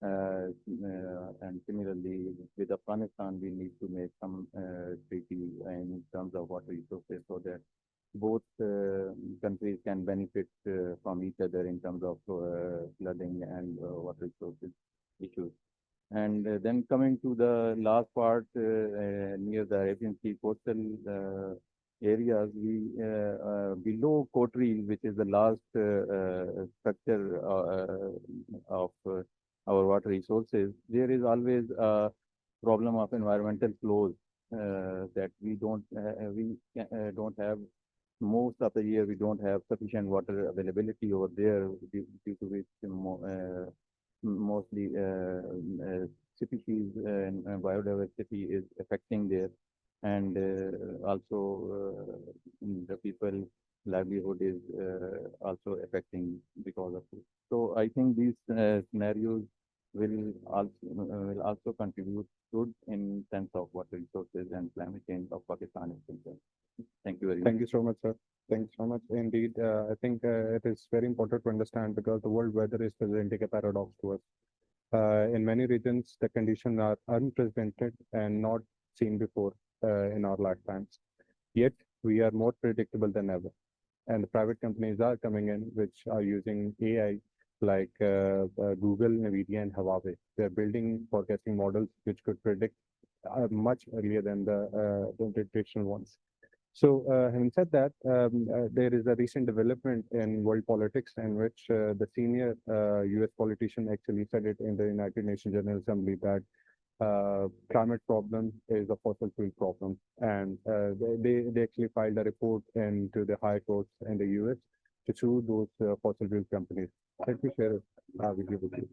And similarly, with Afghanistan, we need to make some treaty in terms of water resources so that both countries can benefit from each other in terms of flooding and water resources issues. And then coming to the last part near the Arabian Sea coastal areas, we below Kotri, which is the last structure of our water resources, there is always a problem of environmental flows that we don't have. Most of the year, we don't have sufficient water availability over there, due to which mostly species and biodiversity is affecting there. and also the people livelihood is also affecting because of it. So I think these scenarios will also contribute good in sense of water resources and climate change of Pakistan is concerned. Thank you very much. Thank you so much, sir. Thanks so much. Indeed, I think it is very important to understand because the world weather is presenting a paradox to us. In many regions, the conditions are unprecedented and not seen before in our lifetimes. Yet, we are more predictable than ever. And the private companies are coming in, which are using AI like Google, Nvidia, and Huawei. They're building forecasting models which could predict much earlier than the traditional ones. So, having said that, there is a recent development in world politics in which the senior US politician actually said it in the United Nations General Assembly that climate problem is a fossil fuel problem. And they actually filed a report into the high courts in the US to sue those fossil fuel companies. Let me share a video with you.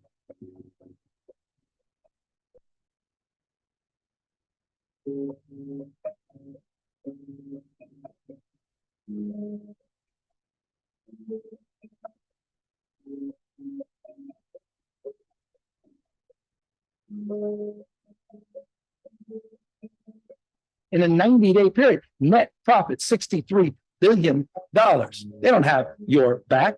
In a 90-day period, net profit $63 billion. They don't have your back.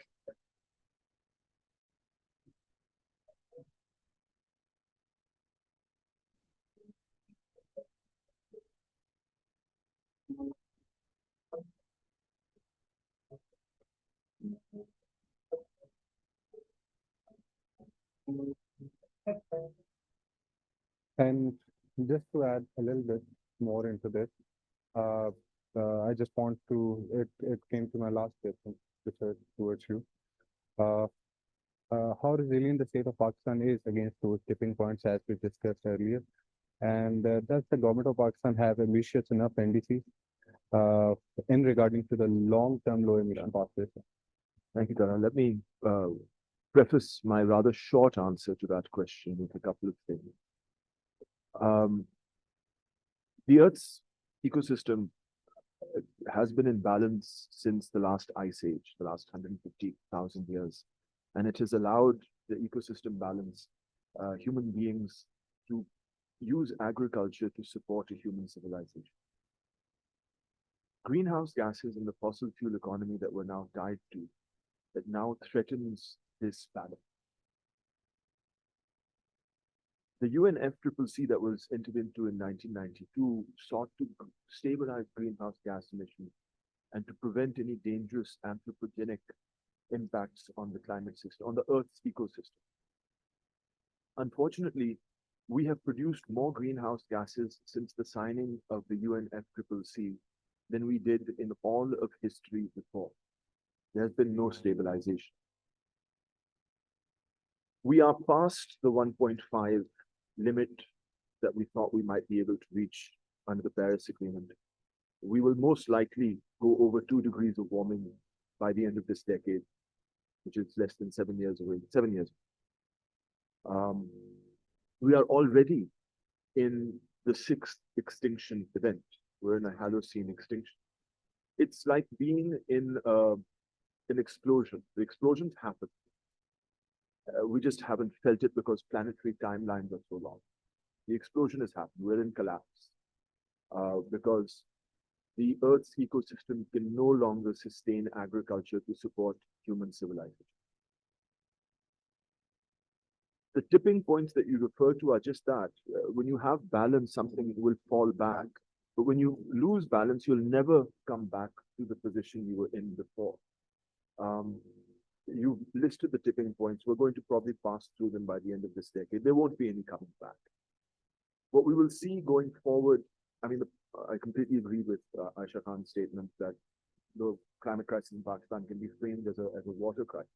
And just to add a little bit more into this, I just want to, it came to my last question, which is towards you. How resilient the state of Pakistan is against those tipping points as we discussed earlier? And does the government of Pakistan have ambitious enough NDCs in regarding to the long-term low emission pathways? Thank you, Dara. Let me preface my rather short answer to that question with a couple of things. The Earth's ecosystem has been in balance since the last ice age, the last 150,000 years. And it has allowed the ecosystem balance, human beings to use agriculture to support a human civilization. Greenhouse gases in the fossil fuel economy that we're now tied to, that now threatens this balance. The UNFCCC that was entered into in 1992 sought to stabilize greenhouse gas emissions and to prevent any dangerous anthropogenic impacts on the climate system, on the Earth's ecosystem. Unfortunately, we have produced more greenhouse gases since the signing of the UNFCCC than we did in all of history before. There has been no stabilization. We are past the 1.5 limit that we thought we might be able to reach under the Paris Agreement. We will most likely go over 2 degrees of warming by the end of this decade, which is less than 7 years away, 7 years. We are already in the 6th extinction event. We're in a Holocene extinction. It's like being in an explosion. The explosions happen. We just haven't felt it because planetary timelines are so long. The explosion has happened. We're in collapse because the Earth's ecosystem can no longer sustain agriculture to support human civilization. The tipping points that you refer to are just that. When you have balance, something will fall back. But when you lose balance, you'll never come back to the position you were in before. You've listed the tipping points. We're going to probably pass through them by the end of this decade. There won't be any coming back. What we will see going forward, I mean, I completely agree with Aisha Khan's statement that the climate crisis in Pakistan can be framed as a water crisis.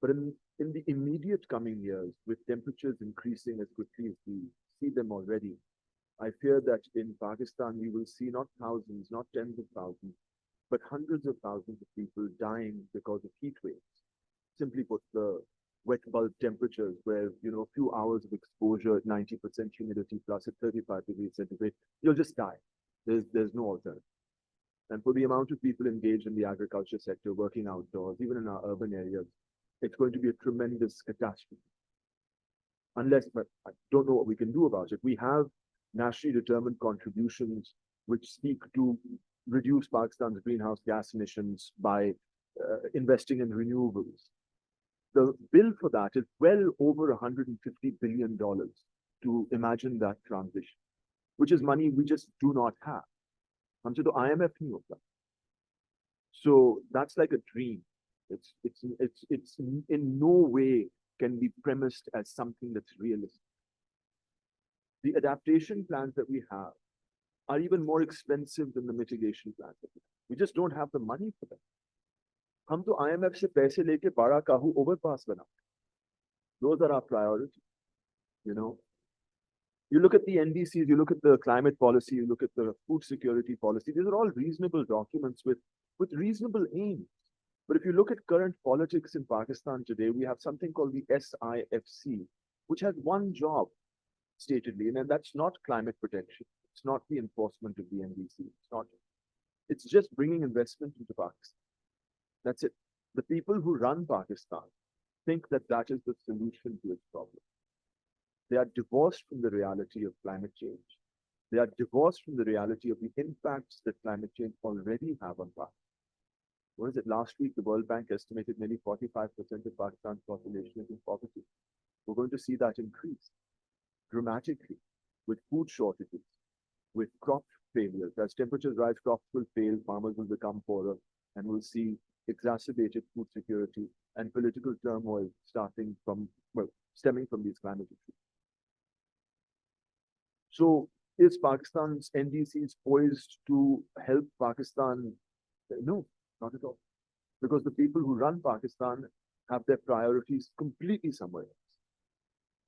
But in the immediate coming years, with temperatures increasing as quickly as we see them already, I fear that in Pakistan, we will see not thousands, not tens of thousands, but hundreds of thousands of people dying because of heat waves. Simply put, the wet bulb temperatures where, a few hours of exposure at 90% humidity plus at 35 degrees centigrade, you'll just die. There's no alternative. And for the amount of people engaged in the agriculture sector, working outdoors, even in our urban areas, it's going to be a tremendous catastrophe. But I don't know what we can do about it. We have nationally determined contributions which seek to reduce Pakistan's greenhouse gas emissions by investing in renewables. The bill for that is well over $150 billion to imagine that transition, which is money we just do not have. हमसे तो IMF नहीं होता. So that's like a dream. It's in no way can be premised as something that's realistic. The adaptation plans that we have are even more expensive than the mitigation plans that we have. We just don't have the money for them. हम तो IMF से पैसे लेके बड़ा काहू overpass बना. Those are our priorities. You look at the NDCs, you look at the climate policy, you look at the food security policy. These are all reasonable documents with reasonable aims. But if you look at current politics in Pakistan today, we have something called the SIFC, which has one job, statedly, and that's not climate protection. It's not the enforcement of the NDC. It's just bringing investment into Pakistan. That's it. The people who run Pakistan think that that is the solution to its problem. They are divorced from the reality of climate change. They are divorced from the reality of the impacts that climate change already have on Pakistan. What is it? Last week, the World Bank estimated nearly 45% of Pakistan's population is in poverty. We're going to see that increase dramatically with food shortages, with crop failures. As temperatures rise, crops will fail, farmers will become poorer, and we'll see exacerbated food security and political turmoil stemming from these climate issues. So is Pakistan's NDCs poised to help Pakistan? No, not at all. Because the people who run Pakistan have their priorities completely somewhere else.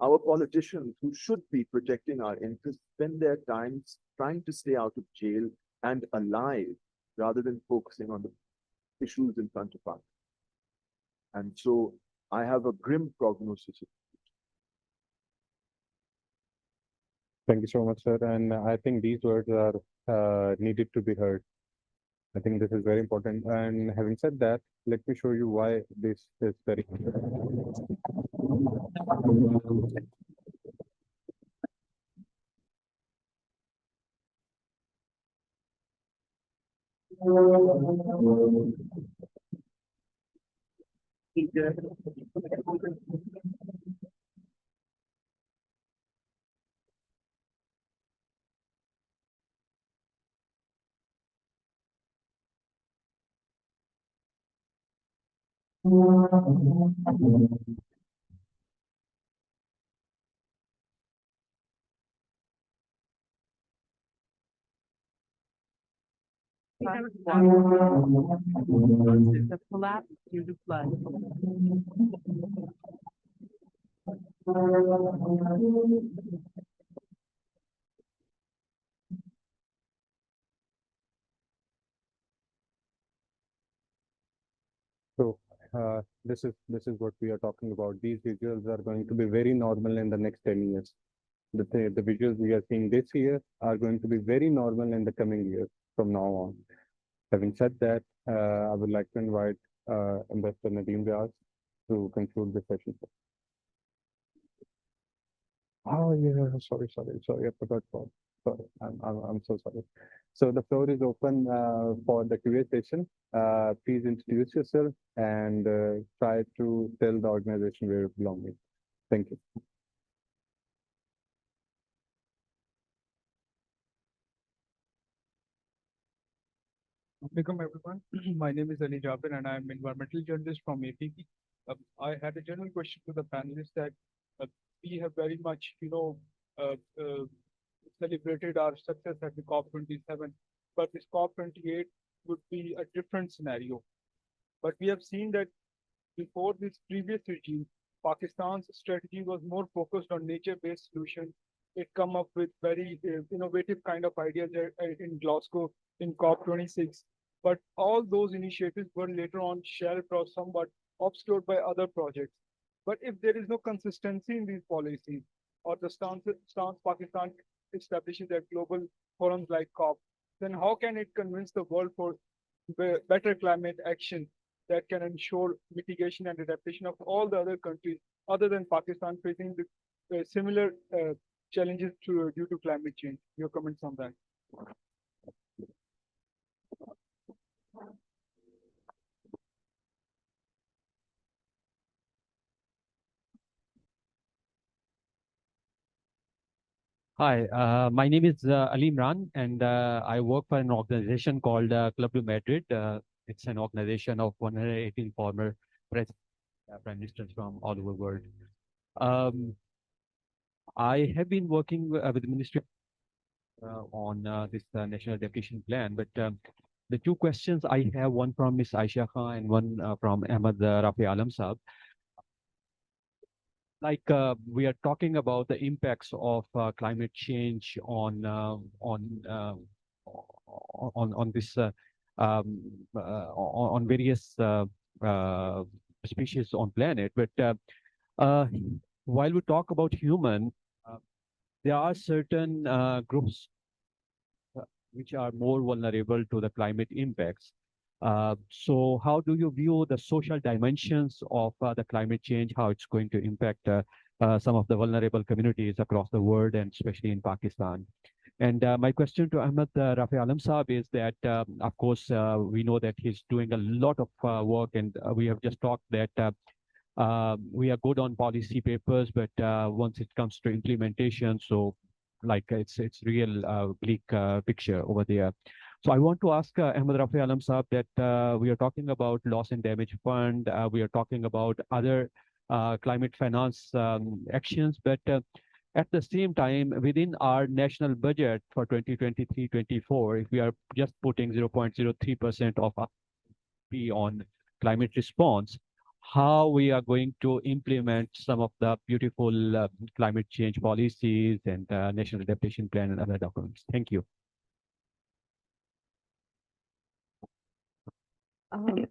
Our politicians who should be protecting our interests spend their time trying to stay out of jail and alive rather than focusing on the issues in front of us. And so I have a grim prognosis. Thank you so much, sir. And I think these words are needed to be heard. I think this is very important. And having said that, let me show you why this is very important. The collapse due to flood. So this is what we are talking about. These visuals are going to be very normal in the next 10 years. The visuals we are seeing this year are going to be very normal in the coming years from now on. Having said that, I would like to invite Ambassador Naeem to conclude the session. Oh yeah, sorry, I forgot. Sorry, I'm so sorry. So the floor is open for the Q&A session. Please introduce yourself and try to tell the organization where you belong with. Thank you. Welcome everyone. My name is Ali Jabir and I am environmental journalist from APP. I had a general question to the panelists that we have very much, celebrated our success at the COP27, but this COP28 would be a different scenario. But we have seen that before this previous regime, Pakistan's strategy was more focused on nature-based solutions. It come up with very innovative kind of ideas in Glasgow in COP26. But all those initiatives were later on shelved or somewhat obscured by other projects. But if there is no consistency in these policies, or the stance Pakistan establishes at global forums like COP, then how can it convince the world for better climate action that can ensure mitigation and adaptation of all the other countries other than Pakistan facing the similar challenges due to climate change? Your comments on that? Hi, my name is Ali Imran, and I work for an organization called Club de Madrid. It's an organization of 118 former prime ministers from all over the world. I have been working with the ministry on this national adaptation plan, but the two questions I have, one from Ms. Aisha Khan and one from Ahmed Rafy Alam Saab. Like we are talking about the impacts of climate change on this on various species on planet, but while we talk about human, there are certain groups which are more vulnerable to the climate impacts. So how do you view the social dimensions of the climate change, how it's going to impact some of the vulnerable communities across the world and especially in Pakistan? And my question to Ahmed Rafy Alam Saab is that, of course, we know that he's doing a lot of work, and we have just talked that we are good on policy papers, but once it comes to implementation, so like it's real bleak picture over there. So I want to ask Ahmed Rafy Alam Saab that we are talking about loss and damage fund, we are talking about other climate finance actions, but at the same time, within our national budget for 2023-24, if we are just putting 0.03% of GDP on climate response, how we are going to implement some of the beautiful climate change policies and national adaptation plan and other documents? Thank you.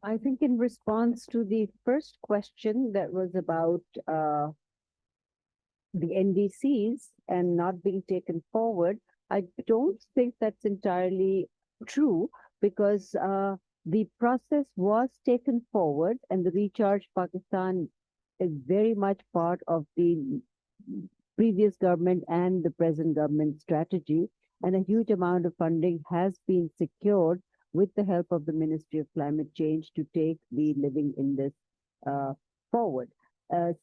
I think in response to the first question that was about the NDCs and not being taken forward, I don't think that's entirely true, because the process was taken forward and the Recharge Pakistan is very much part of the previous government and the present government strategy, and a huge amount of funding has been secured with the help of the Ministry of Climate Change to take the living in this forward.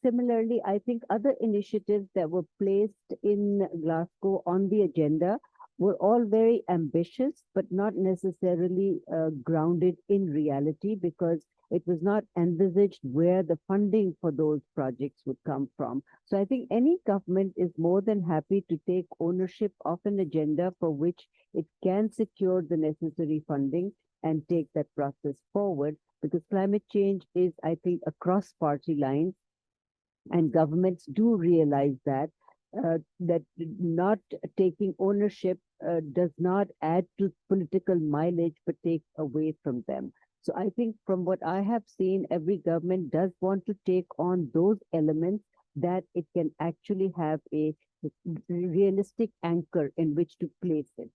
Similarly, I think other initiatives that were placed in Glasgow on the agenda were all very ambitious, but not necessarily grounded in reality, because it was not envisaged where the funding for those projects would come from. So I think any government is more than happy to take ownership of an agenda for which it can secure the necessary funding and take that process forward, because climate change is, I think, across party lines, and governments do realize that that not taking ownership does not add to political mileage, but takes away from them. So I think from what I have seen, every government does want to take on those elements that it can actually have a realistic anchor in which to place it.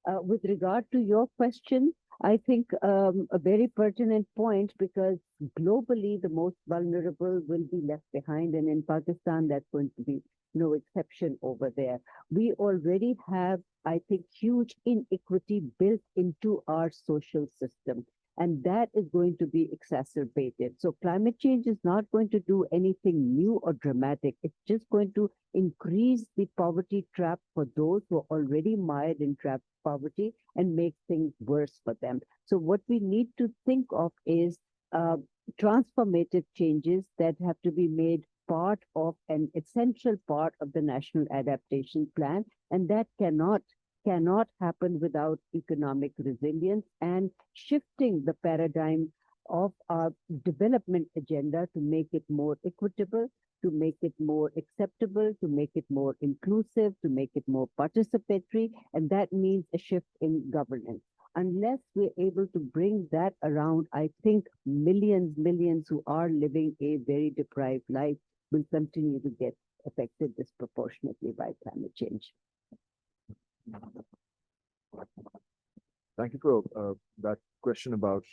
With regard to your question, I think a very pertinent point, because globally the most vulnerable will be left behind, and in Pakistan that's going to be no exception over there. We already have, I think, huge inequity built into our social system, and that is going to be exacerbated. So climate change is not going to do anything new or dramatic. It's just going to increase the poverty trap for those who are already mired in trapped poverty and make things worse for them. So what we need to think of is transformative changes that have to be made part of an essential part of the national adaptation plan, and that cannot happen without economic resilience and shifting the paradigm of our development agenda to make it more equitable, to make it more acceptable, to make it more inclusive, to make it more participatory, and that means a shift in governance. unless we're able to bring that around, I think millions who are living a very deprived life will continue to get affected disproportionately by climate change. Thank you for that question about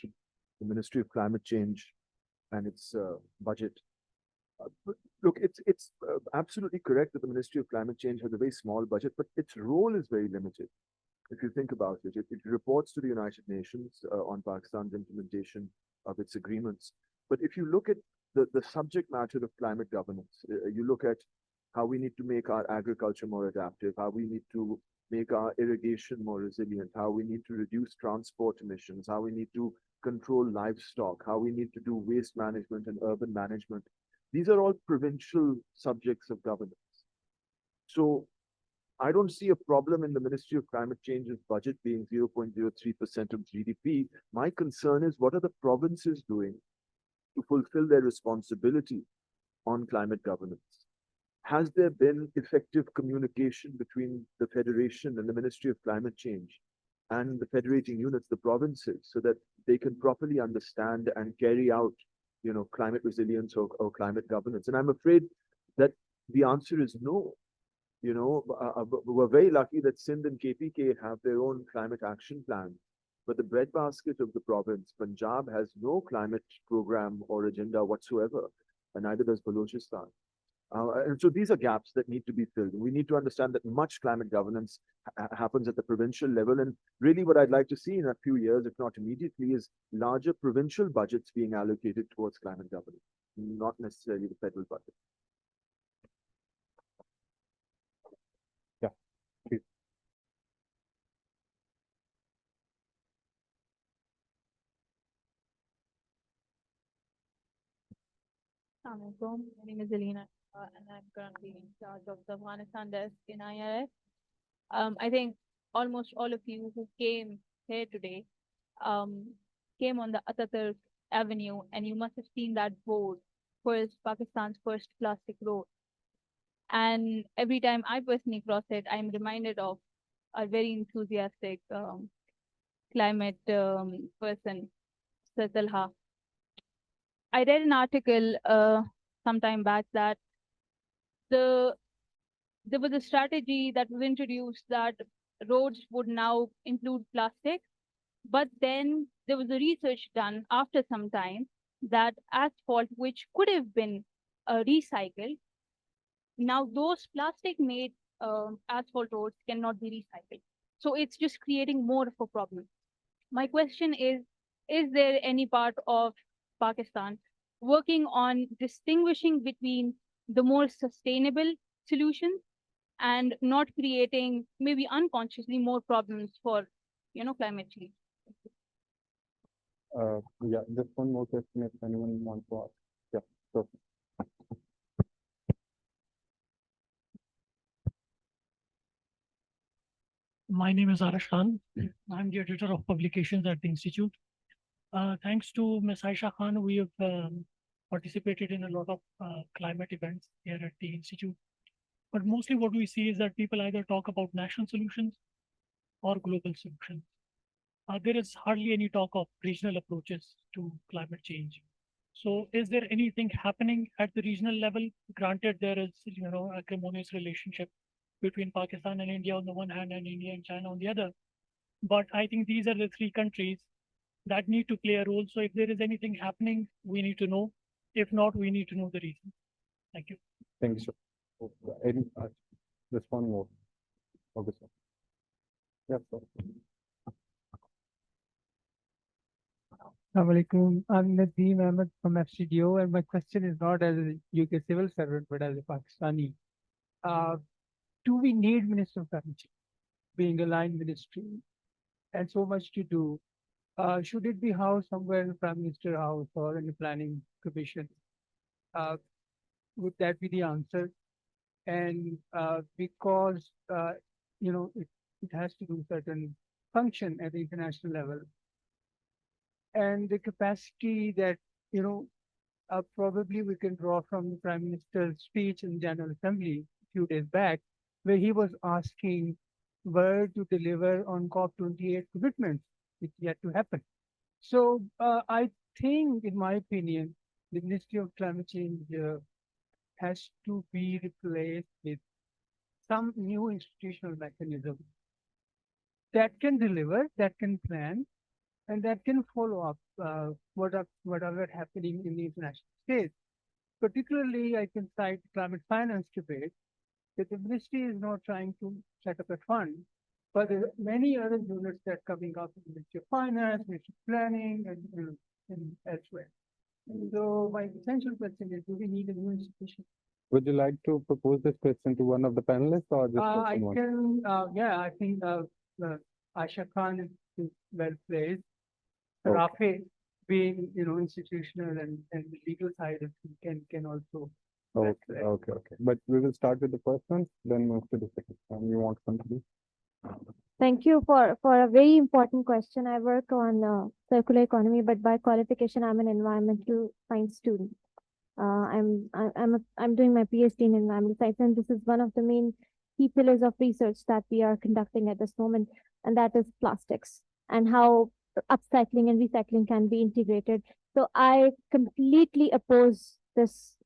the Ministry of Climate Change and its budget. Look, it's absolutely correct that the Ministry of Climate Change has a very small budget, but its role is very limited. If you think about it, it reports to the United Nations on Pakistan's implementation of its agreements. But if you look at the subject matter of climate governance, you look at how we need to make our agriculture more adaptive, how we need to make our irrigation more resilient, how we need to reduce transport emissions, how we need to control livestock, how we need to do waste management and urban management. These are all provincial subjects of governance. So I don't see a problem in the Ministry of Climate Change's budget being 0.03% of GDP. My concern is what are the provinces doing to fulfill their responsibility on climate governance? Has there been effective communication between the Federation and the Ministry of Climate Change and the federating units, the provinces, so that they can properly understand and carry out, climate resilience or climate governance? And I'm afraid that the answer is no. We're very lucky that Sindh and KPK have their own climate action plan, but the breadbasket of the province, Punjab, has no climate program or agenda whatsoever, and neither does Balochistan. And so these are gaps that need to be filled. We need to understand that much climate governance happens at the provincial level. And really what I'd like to see in a few years, if not immediately, is larger provincial budgets being allocated towards climate governance, not necessarily the federal budget. Yeah, please. Assalamualaikum. My name is Alina, and I'm currently in charge of the Afghanistan desk in IRF. I think almost all of you who came here today came on the Ataturk Avenue, and you must have seen that board, Pakistan's first plastic road. And every time I personally cross it, I'm reminded of a very enthusiastic climate person, Talha. I read an article some time back that there was a strategy that was introduced that roads would now include plastic, but then there was a research done after some time that asphalt, which could have been recycled, now those plastic-made asphalt roads cannot be recycled. So it's just creating more of a problem. My question is there any part of Pakistan working on distinguishing between the more sustainable solutions and not creating maybe unconsciously more problems for climate change? Yeah, just one more question if anyone wants to ask. Yeah, so. My name is Arash Khan. I'm the editor of publications at the Institute. Thanks to Ms. Aisha Khan, we have participated in a lot of climate events here at the Institute. But mostly what we see is that people either talk about national solutions or global solutions. There is hardly any talk of regional approaches to climate change. So is there anything happening at the regional level? Granted, there is acrimonious relationship between Pakistan and India on the one hand and India and China on the other. But I think these are the three countries that need to play a role. So if there is anything happening, we need to know. If not, we need to know the reason. Thank you. Thank you, sir. Just one more. Okay, sir. Yes, sir. Assalamualaikum. I'm Naeem Ahmed from FCDO, and my question is not as a UK civil servant, but as a Pakistani. Do we need Minister of Climate Change, being a line ministry, and so much to do? Should it be housed somewhere in the Prime Minister House or in the Planning Commission? Would that be the answer? And because it has to do certain function at the international level, and the capacity that probably we can draw from the Prime Minister's speech in the General Assembly a few days back, where he was asking where to deliver on COP28 commitments. it's yet to happen. So I think, in my opinion, the Ministry of Climate Change has to be replaced with some new institutional mechanism that can deliver, that can plan, and that can follow up whatever happening in the international space. Particularly, I can cite climate finance debate, that the ministry is not trying to set up a fund, but there are many other units that are coming up in the Ministry of Finance, Ministry of Planning, and elsewhere. And so my essential question is, do we need a new institution? Would you like to propose this question to one of the panelists or just I someone? can, I think Aisha Khan is well placed. Okay. Rafy, being institutional and the legal side of it can also. Okay. But we will start with the first one, then move to the second one. You want something? Thank you for a very important question. I work on circular economy, but by qualification, I'm an environmental science student. I'm doing my PhD in environmental science, and this is one of the main key pillars of research that we are conducting at this moment, and that is plastics and how upcycling and recycling can be integrated. So I completely oppose this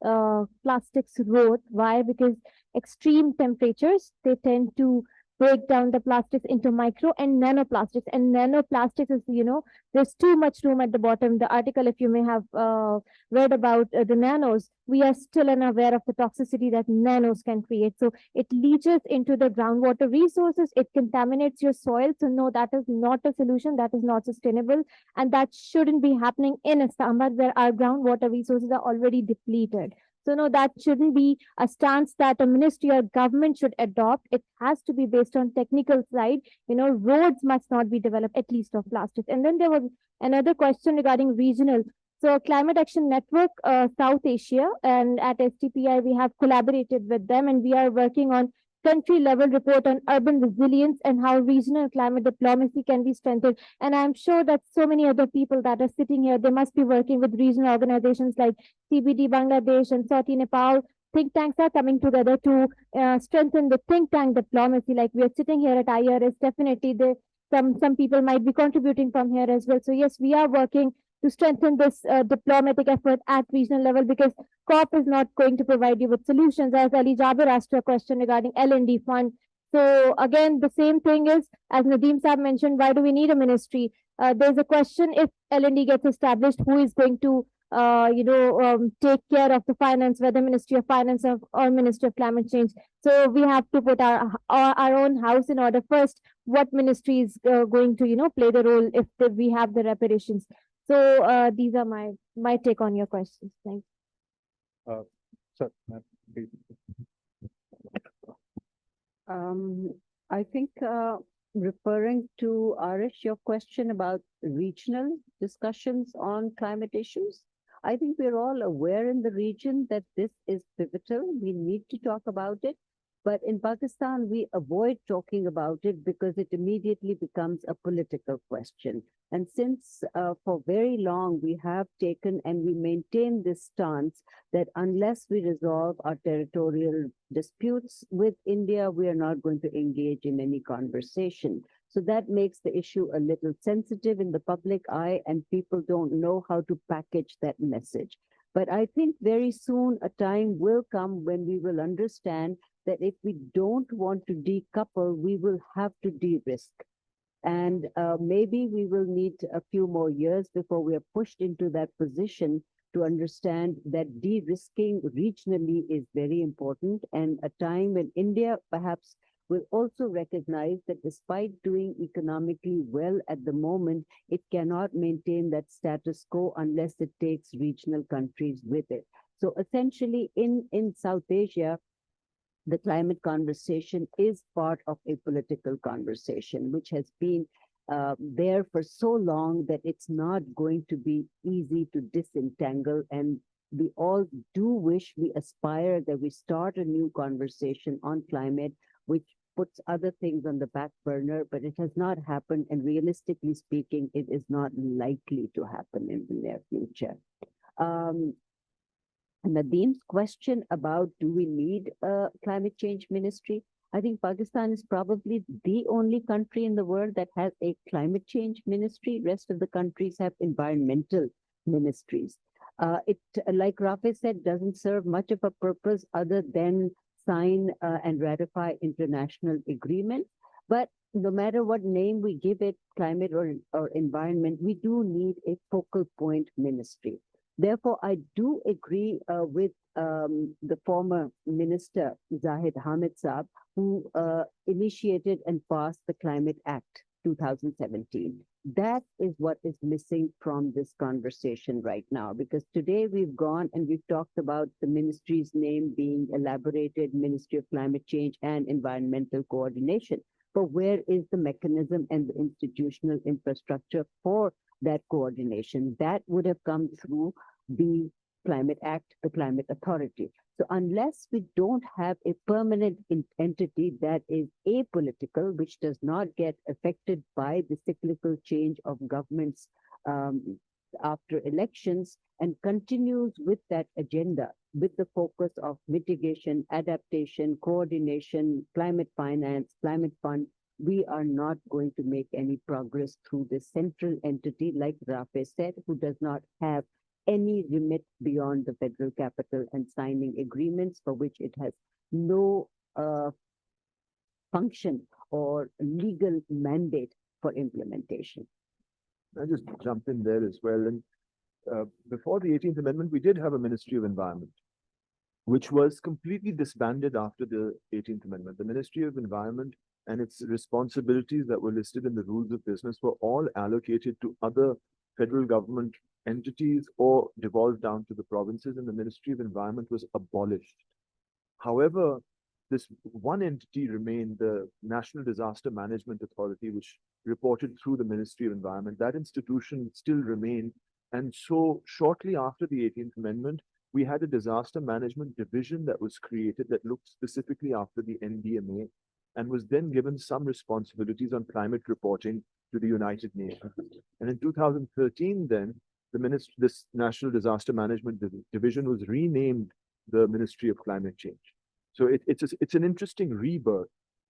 plastics growth. Why? Because extreme temperatures, they tend to break down the plastics into micro and nanoplastics. And nanoplastics is, there's too much room at the bottom. The article, if you may have read about the nanos, we are still unaware of the toxicity that nanos can create. So it leaches into the groundwater resources. It contaminates your soil. So no, that is not a solution. That is not sustainable. And that shouldn't be happening in Islamabad, where our groundwater resources are already depleted. So no, that shouldn't be a stance that a ministry or government should adopt. It has to be based on technical side. Roads must not be developed, at least of plastics. And then there was another question regarding regional. So Climate Action Network, South Asia, and at SDPI, we have collaborated with them, and we are working on country-level report on urban resilience and how regional climate diplomacy can be strengthened. And I'm sure that so many other people that are sitting here, they must be working with regional organizations like CBD Bangladesh and SOTI Nepal. Think tanks are coming together to strengthen the think tank diplomacy. Like we are sitting here at IRS, definitely some people might be contributing from here as well. So yes, we are working to strengthen this diplomatic effort at regional level, because COP is not going to provide you with solutions. As Ali Jabir asked a question regarding L&D fund. So again, the same thing is, as Nadeem Saab mentioned, why do we need a ministry? There's a question, if L&D gets established, who is going to take care of the finance, whether Ministry of Finance or Ministry of Climate Change. So we have to put our own house in order first. What ministry is going to play the role if we have the reparations? So these are my take on your questions. Thank you. Sir, please. I think referring to Arish, your question about regional discussions on climate issues, I think we're all aware in the region that this is pivotal. We need to talk about it. But in Pakistan, we avoid talking about it because it immediately becomes a political question. And since for very long we have taken and we maintain this stance that unless we resolve our territorial disputes with India, we are not going to engage in any conversation. So that makes the issue a little sensitive in the public eye, and people don't know how to package that message. But I think very soon a time will come when we will understand that if we don't want to decouple, we will have to de-risk. And maybe we will need a few more years before we are pushed into that position to understand that de-risking regionally is very important, and a time when India perhaps will also recognize that despite doing economically well at the moment, it cannot maintain that status quo unless it takes regional countries with it. So essentially in South Asia, the climate conversation is part of a political conversation, which has been there for so long that it's not going to be easy to disentangle. And we all do wish, we aspire that we start a new conversation on climate, which puts other things on the back burner, but it has not happened. And realistically speaking, it is not likely to happen in the near future. Nadeem's question about do we need a climate change ministry? I think Pakistan is probably the only country in the world that has a climate change ministry. Rest of the countries have environmental ministries. It, like Rafy said, doesn't serve much of a purpose other than sign and ratify international agreements. But no matter what name we give it, climate or environment, we do need a focal point ministry. Therefore, I do agree with the former minister, Zahid Hamid Saab, who initiated and passed the Climate Act 2017. That is what is missing from this conversation right now, because today we've gone and we've talked about the ministry's name being elaborated, Ministry of Climate Change and Environmental Coordination. But where is the mechanism and the institutional infrastructure for that coordination? That would have come through the Climate Act, the Climate Authority. So unless we don't have a permanent entity that is apolitical, which does not get affected by the cyclical change of governments after elections and continues with that agenda, with the focus of mitigation, adaptation, coordination, climate finance, climate fund, we are not going to make any progress through this central entity, like Rafy said, who does not have any remit beyond the federal capital and signing agreements for which it has no function or legal mandate for implementation. I just jump in there as well. And before the 18th Amendment, we did have a Ministry of Environment, which was completely disbanded after the 18th Amendment. The Ministry of Environment and its responsibilities that were listed in the rules of business were all allocated to other federal government entities or devolved down to the provinces, and the Ministry of Environment was abolished. However, this one entity remained, the National Disaster Management Authority, which reported through the Ministry of Environment. That institution still remained. And so shortly after the 18th Amendment, we had a disaster management division that was created that looked specifically after the NDMA and was then given some responsibilities on climate reporting to the United Nations. And in 2013, then, this National Disaster Management Division was renamed the Ministry of Climate Change. So it's an interesting rebirth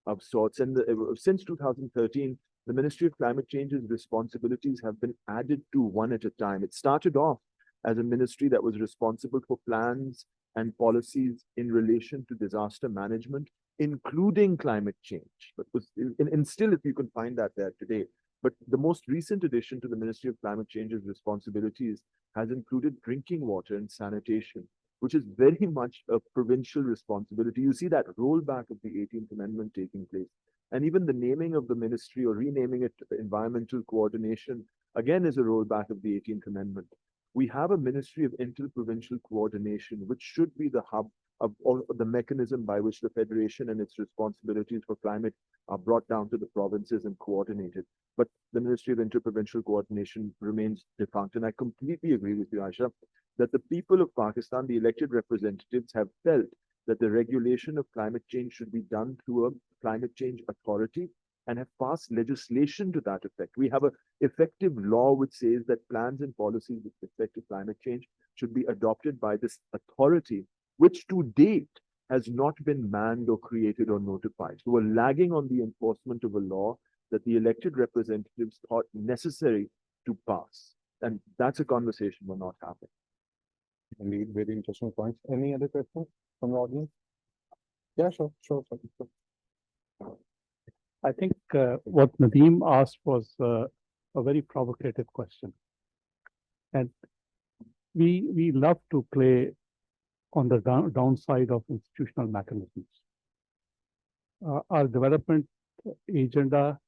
of sorts. And since 2013, the Ministry of Climate Change's responsibilities have been added to one at a time. It started off as a ministry that was responsible for plans and policies in relation to disaster management, including climate change. But and still, if you can find that there today. But the most recent addition to the Ministry of Climate Change's responsibilities has included drinking water and sanitation, which is very much a provincial responsibility. You see that rollback of the 18th Amendment taking place. And even the naming of the ministry or renaming it Environmental Coordination, again, is a rollback of the 18th Amendment. We have a Ministry of Interprovincial Coordination, which should be the hub of the mechanism by which the Federation and its responsibilities for climate are brought down to the provinces and coordinated. But the Ministry of Interprovincial Coordination remains defunct. And I completely agree with you, Aisha, that the people of Pakistan, the elected representatives, have felt that the regulation of climate change should be done through a climate change authority and have passed legislation to that effect. We have an effective law which says that plans and policies with respect to climate change should be adopted by this authority, which to date has not been manned or created or notified. So we're lagging on the enforcement of a law that the elected representatives thought necessary to pass. And that's a conversation we're not having. Indeed, very interesting points. Any other questions from the audience? Yeah, sure. I think what Naeem asked was a very provocative question. And we love to play on the downside of institutional mechanisms. Our development agenda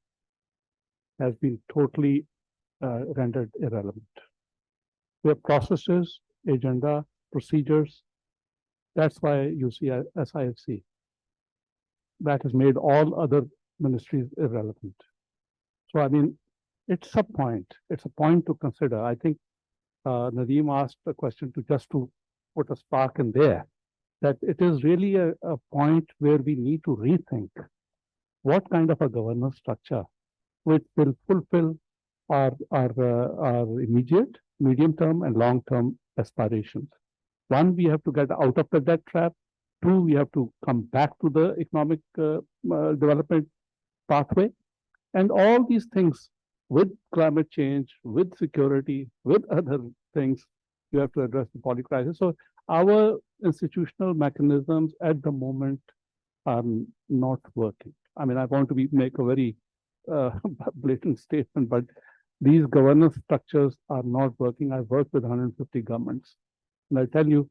has been totally rendered irrelevant. We have processes, agenda, procedures. That's why you see SIFC. That has made all other ministries irrelevant. So, I mean, it's a point. It's a point to consider. I think Naeem asked the question to put a spark in there, that it is really a point where we need to rethink what kind of a governance structure which will fulfill our immediate, medium-term, and long-term aspirations. One, we have to get out of the debt trap. Two, we have to come back to the economic development pathway. And all these things with climate change, with security, with other things, you have to address the poly crisis. So our institutional mechanisms at the moment are not working. I mean, I want to make a very blatant statement, but these governance structures are not working. I've worked with 150 governments. And I tell you,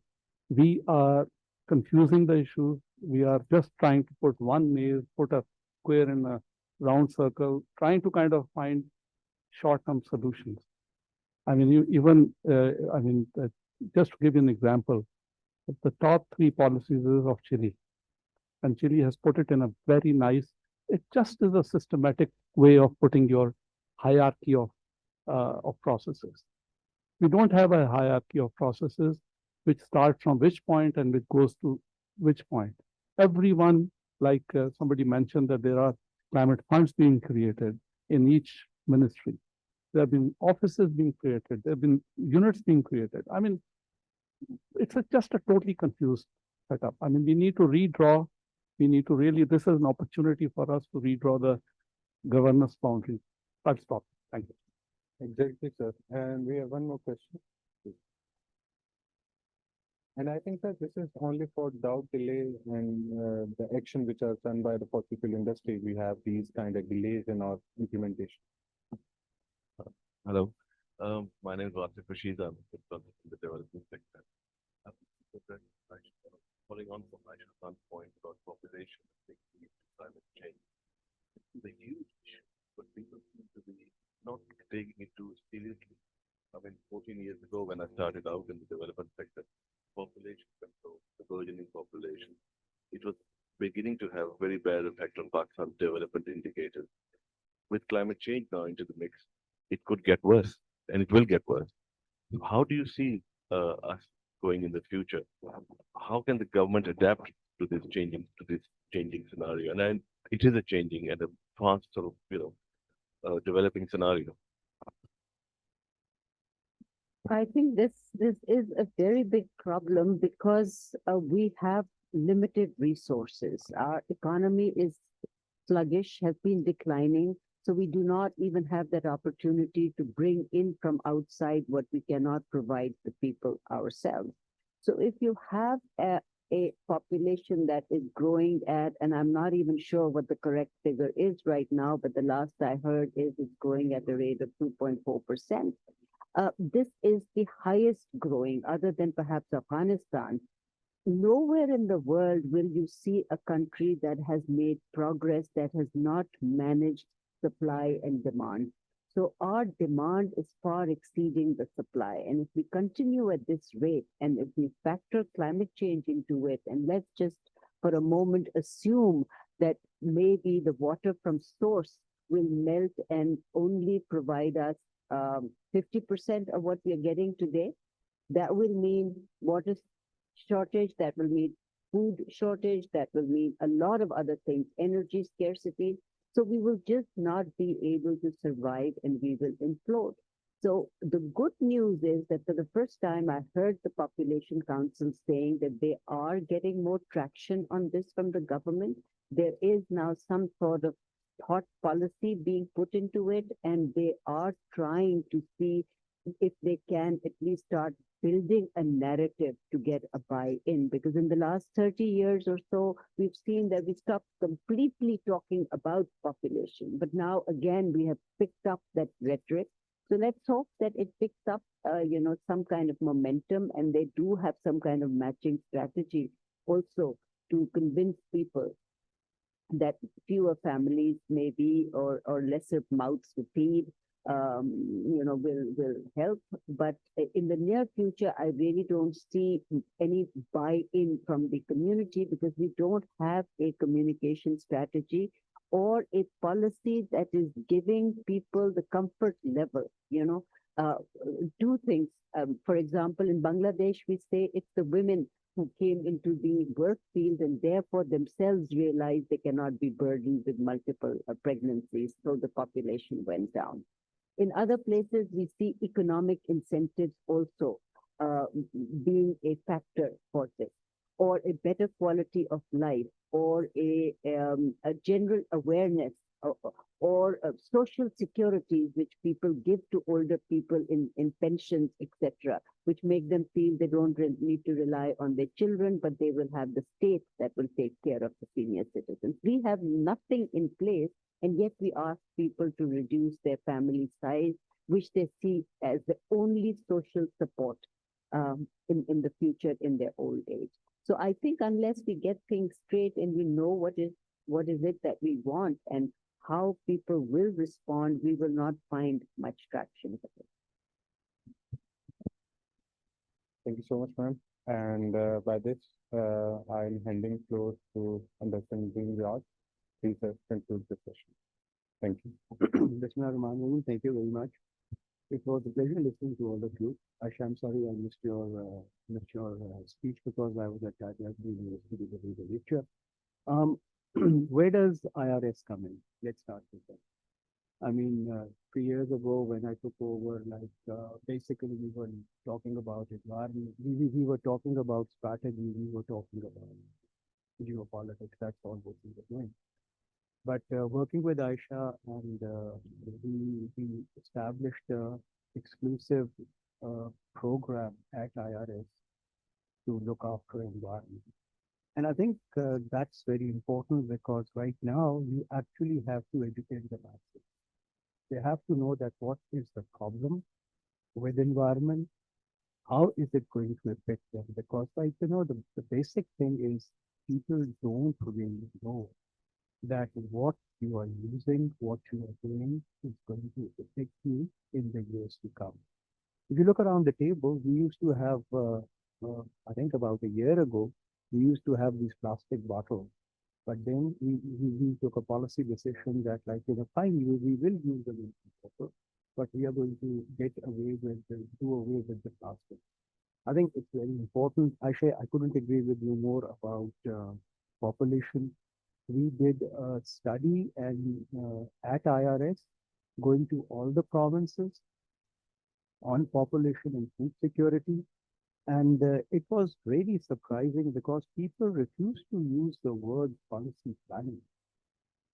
we are confusing the issues. We are just trying to put one nail, put a square in a round circle, trying to kind of find short-term solutions. I mean, just to give you an example, the top 3 policies is of Chile. And Chile has put it in a very nice, it just is a systematic way of putting your hierarchy of processes. We don't have a hierarchy of processes which start from which point and which goes to which point. Everyone, like somebody mentioned that there are climate funds being created in each ministry. There have been offices being created. There have been units being created. I mean, it's just a totally confused setup. I mean, we need to redraw. We need to really, this is an opportunity for us to redraw the governance boundaries. I'll stop. Thank you. Exactly, sir. And we have one more question. And I think that this is only for doubt delays and the action which are done by the fossil fuel industry. We have these kind of delays in our implementation. Hello, my name is Rafy. I'm in the development sector. Following on from Aisha's point about population and climate change, it's a huge issue, but people seem to be not taking it too seriously. I mean, 14 years ago when I started out in the development sector, population control, the burgeoning population, it was beginning to have a very bad effect on Pakistan's development indicators. With climate change now into the mix, it could get worse, and it will get worse. So how do you see us going in the future? How can the government adapt to this changing scenario? And then it is a changing and a fast sort of developing scenario. I think this is a very big problem because we have limited resources. Our economy is sluggish, has been declining. So we do not even have that opportunity to bring in from outside what we cannot provide the people ourselves. So if you have a population that is growing at, and I'm not even sure what the correct figure is right now, but the last I heard is it's growing at a rate of 2.4%. This is the highest growing, other than perhaps Afghanistan. Nowhere in the world will you see a country that has made progress that has not managed supply and demand. So our demand is far exceeding the supply. And if we continue at this rate, and if we factor climate change into it, and let's just for a moment assume that maybe the water from source will melt and only provide us 50% of what we are getting today, that will mean water shortage, that will mean food shortage, that will mean a lot of other things, energy scarcity. So we will just not be able to survive and we will implode. So the good news is that for the first time, I heard the Population Council saying that they are getting more traction on this from the government. There is now some sort of thought policy being put into it, and they are trying to see if they can at least start building a narrative to get a buy-in, because in the last 30 years or so, we've seen that we stopped completely talking about population. But now, again, we have picked up that rhetoric. So let's hope that it picks up, some kind of momentum, and they do have some kind of matching strategy also to convince people that fewer families maybe or lesser mouths to feed will help. But in the near future, I really don't see any buy-in from the community because we don't have a communication strategy or a policy that is giving people the comfort level, do things. For example, in Bangladesh, we say it's the women who came into the work field and therefore themselves realized they cannot be burdened with multiple pregnancies, so the population went down. In other places, we see economic incentives also being a factor for this. or a better quality of life, or a general awareness, or social securities which people give to older people in pensions, etc., which make them feel they don't need to rely on their children, but they will have the state that will take care of the senior citizens. We have nothing in place, and yet we ask people to reduce their family size, which they see as the only social support in the future in their old age. So I think unless we get things straight and we know what is it that we want and how people will respond, we will not find much traction with it. Thank you so much, ma'am. And by this, I'm handing floor to Understanding Raj. Please conclude the session. Thank you. Bismillahirrahmanirrahim. Thank you very much. It was a pleasure listening to all of you. Aisha, I'm sorry I missed your speech because I was at Tatia's University delivering the lecture. Where does IRS come in? Let's start with that. I mean, 3 years ago when I took over, basically we were talking about environment, we were talking about strategy, we were talking about geopolitics, that's all what we were doing. But working with Aisha and we established an exclusive program at IRS to look after environment. And I think that's very important because right now you actually have to educate the masses. They have to know that what is the problem with environment, how is it going to affect them? Because the basic thing is people don't really know that what you are using, what you are doing is going to affect you in the years to come. If you look around the table, we used to have, I think about a year ago, we used to have these plastic bottles. But then we took a policy decision that fine, we will use the bottle, but we are going to do away with the plastic. I think it's very important. I couldn't agree with you more about population. We did a study and at IRS, going to all the provinces on population and food security. And it was really surprising because people refused to use the word policy planning.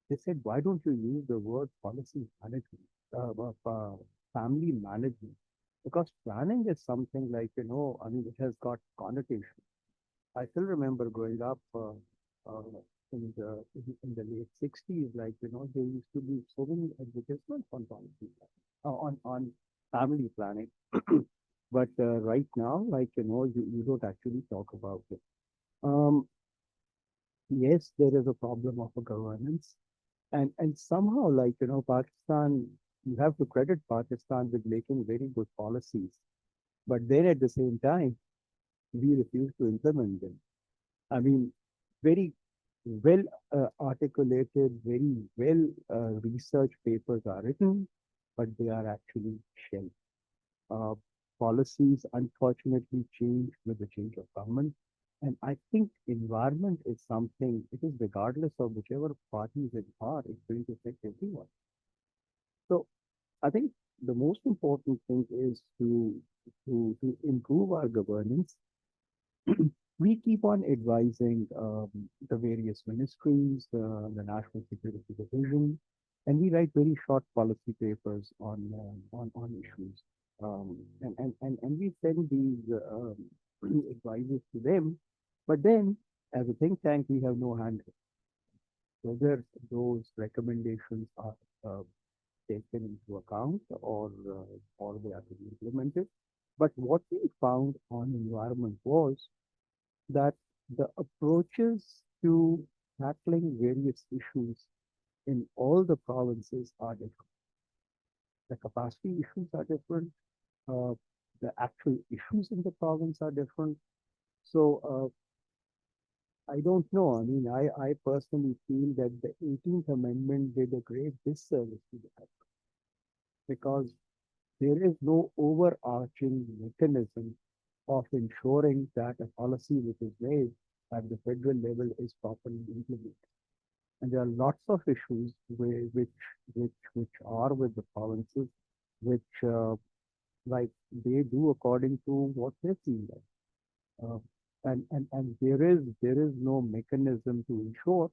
They said, why don't you use the word policy management, family management? Because planning is something it has got connotation. I still remember growing up in the late 60s, there used to be so many advertisements on policy planning, on family planning. But right now, you don't actually talk about it. Yes, there is a problem of a governance. And somehow, Pakistan, you have to credit Pakistan with making very good policies. But then at the same time, we refuse to implement them. I mean, very well articulated, very well researched papers are written, but they are actually shelved. Policies unfortunately change with the change of government. And I think environment is something, it is regardless of whichever party is in power, it's going to affect everyone. So I think the most important thing is to improve our governance. We keep on advising the various ministries, the National Security Division, and we write very short policy papers on issues. And we send these advices to them, but then as a think tank, we have no hand whether those recommendations are taken into account or they are to be implemented. But what we found on environment was that the approaches to tackling various issues in all the provinces are different. The capacity issues are different. The actual issues in the province are different. So I don't know. I mean, I personally feel that the 18th Amendment did a great disservice to the country because there is no overarching mechanism of ensuring that a policy which is made at the federal level is properly implemented. And there are lots of issues which are with the provinces, which they do according to what they feel like. And there is no mechanism to ensure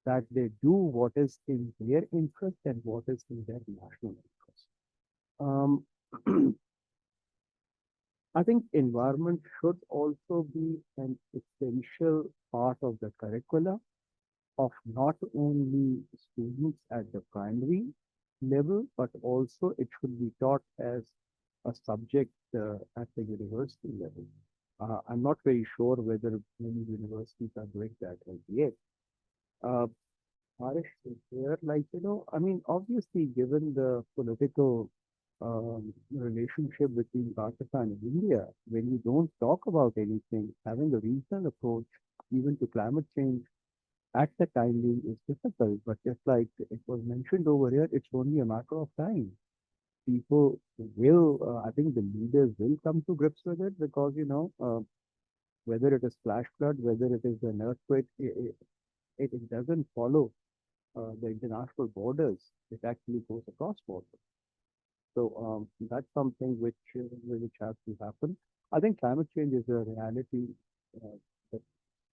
that they do what is in their interest and what is in their national interest. I think environment should also be an essential part of the curricula of not only students at the primary level, but also it should be taught as a subject at the university level. I'm not very sure whether many universities are doing that as yet. Harish, is there like, I mean, obviously, given the political relationship between Pakistan and India, when you don't talk about anything, having a regional approach, even to climate change, at the time being is difficult. But just like it was mentioned over here, it's only a matter of time. People will, I think the leaders will come to grips with it because, whether it is flash flood, whether it is an earthquake, it doesn't follow the international borders. It actually goes across borders. So that's something which has to happen. I think climate change is a reality.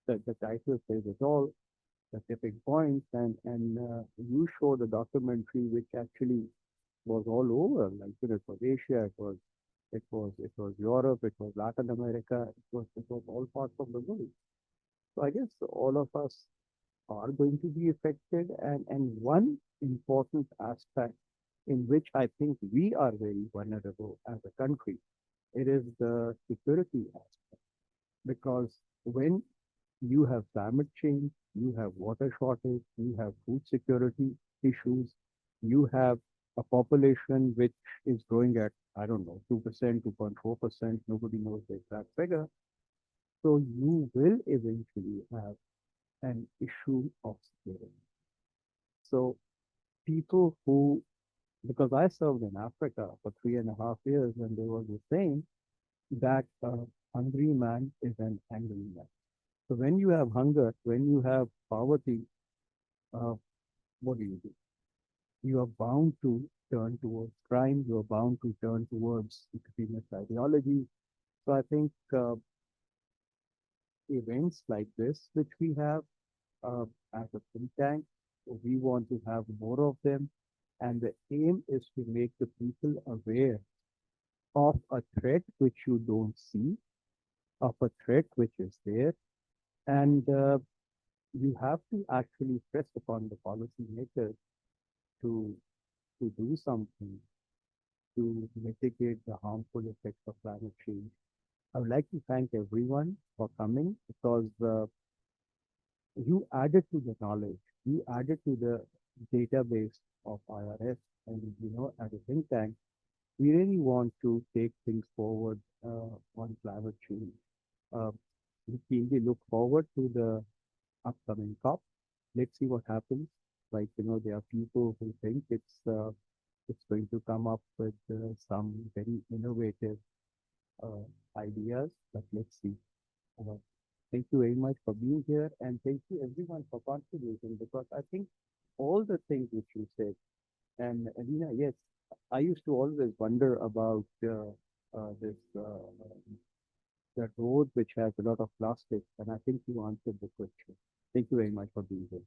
That the title says it all. The tipping points, and you show the documentary which actually was all over. Like it was Asia, it was Europe, it was Latin America, it was all parts of the world. So I guess all of us are going to be affected, and one important aspect in which I think we are very vulnerable as a country, it is the security aspect. Because when you have climate change, you have water shortage, you have food security issues, you have a population which is growing at, I don't know, 2%, 2.4%, nobody knows the exact figure. So you will eventually have an issue of security. So people who, because I served in Africa for 3.5 years, and they were saying that a hungry man is an angry man. So when you have hunger, when you have poverty, what do? You are bound to turn towards crime. You are bound to turn towards extremist ideology. So I think events like this, which we have as a think tank, we want to have more of them. And the aim is to make the people aware of a threat which you don't see, of a threat which is there. And you have to actually press upon the policymakers to do something to mitigate the harmful effects of climate change. I would like to thank everyone for coming because you added to the knowledge, you added to the database of IRS, and as a think tank, we really want to take things forward on climate change. We really look forward to the upcoming COP. Let's see what happens. Like, there are people who think it's going to come up with some very innovative ideas, but let's see. Thank you very much for being here, and thank you everyone for contributing, because I think all the things which you said, and Alina, yes, I used to always wonder about this that road which has a lot of plastic, and I think you answered the question. Thank you very much for being here.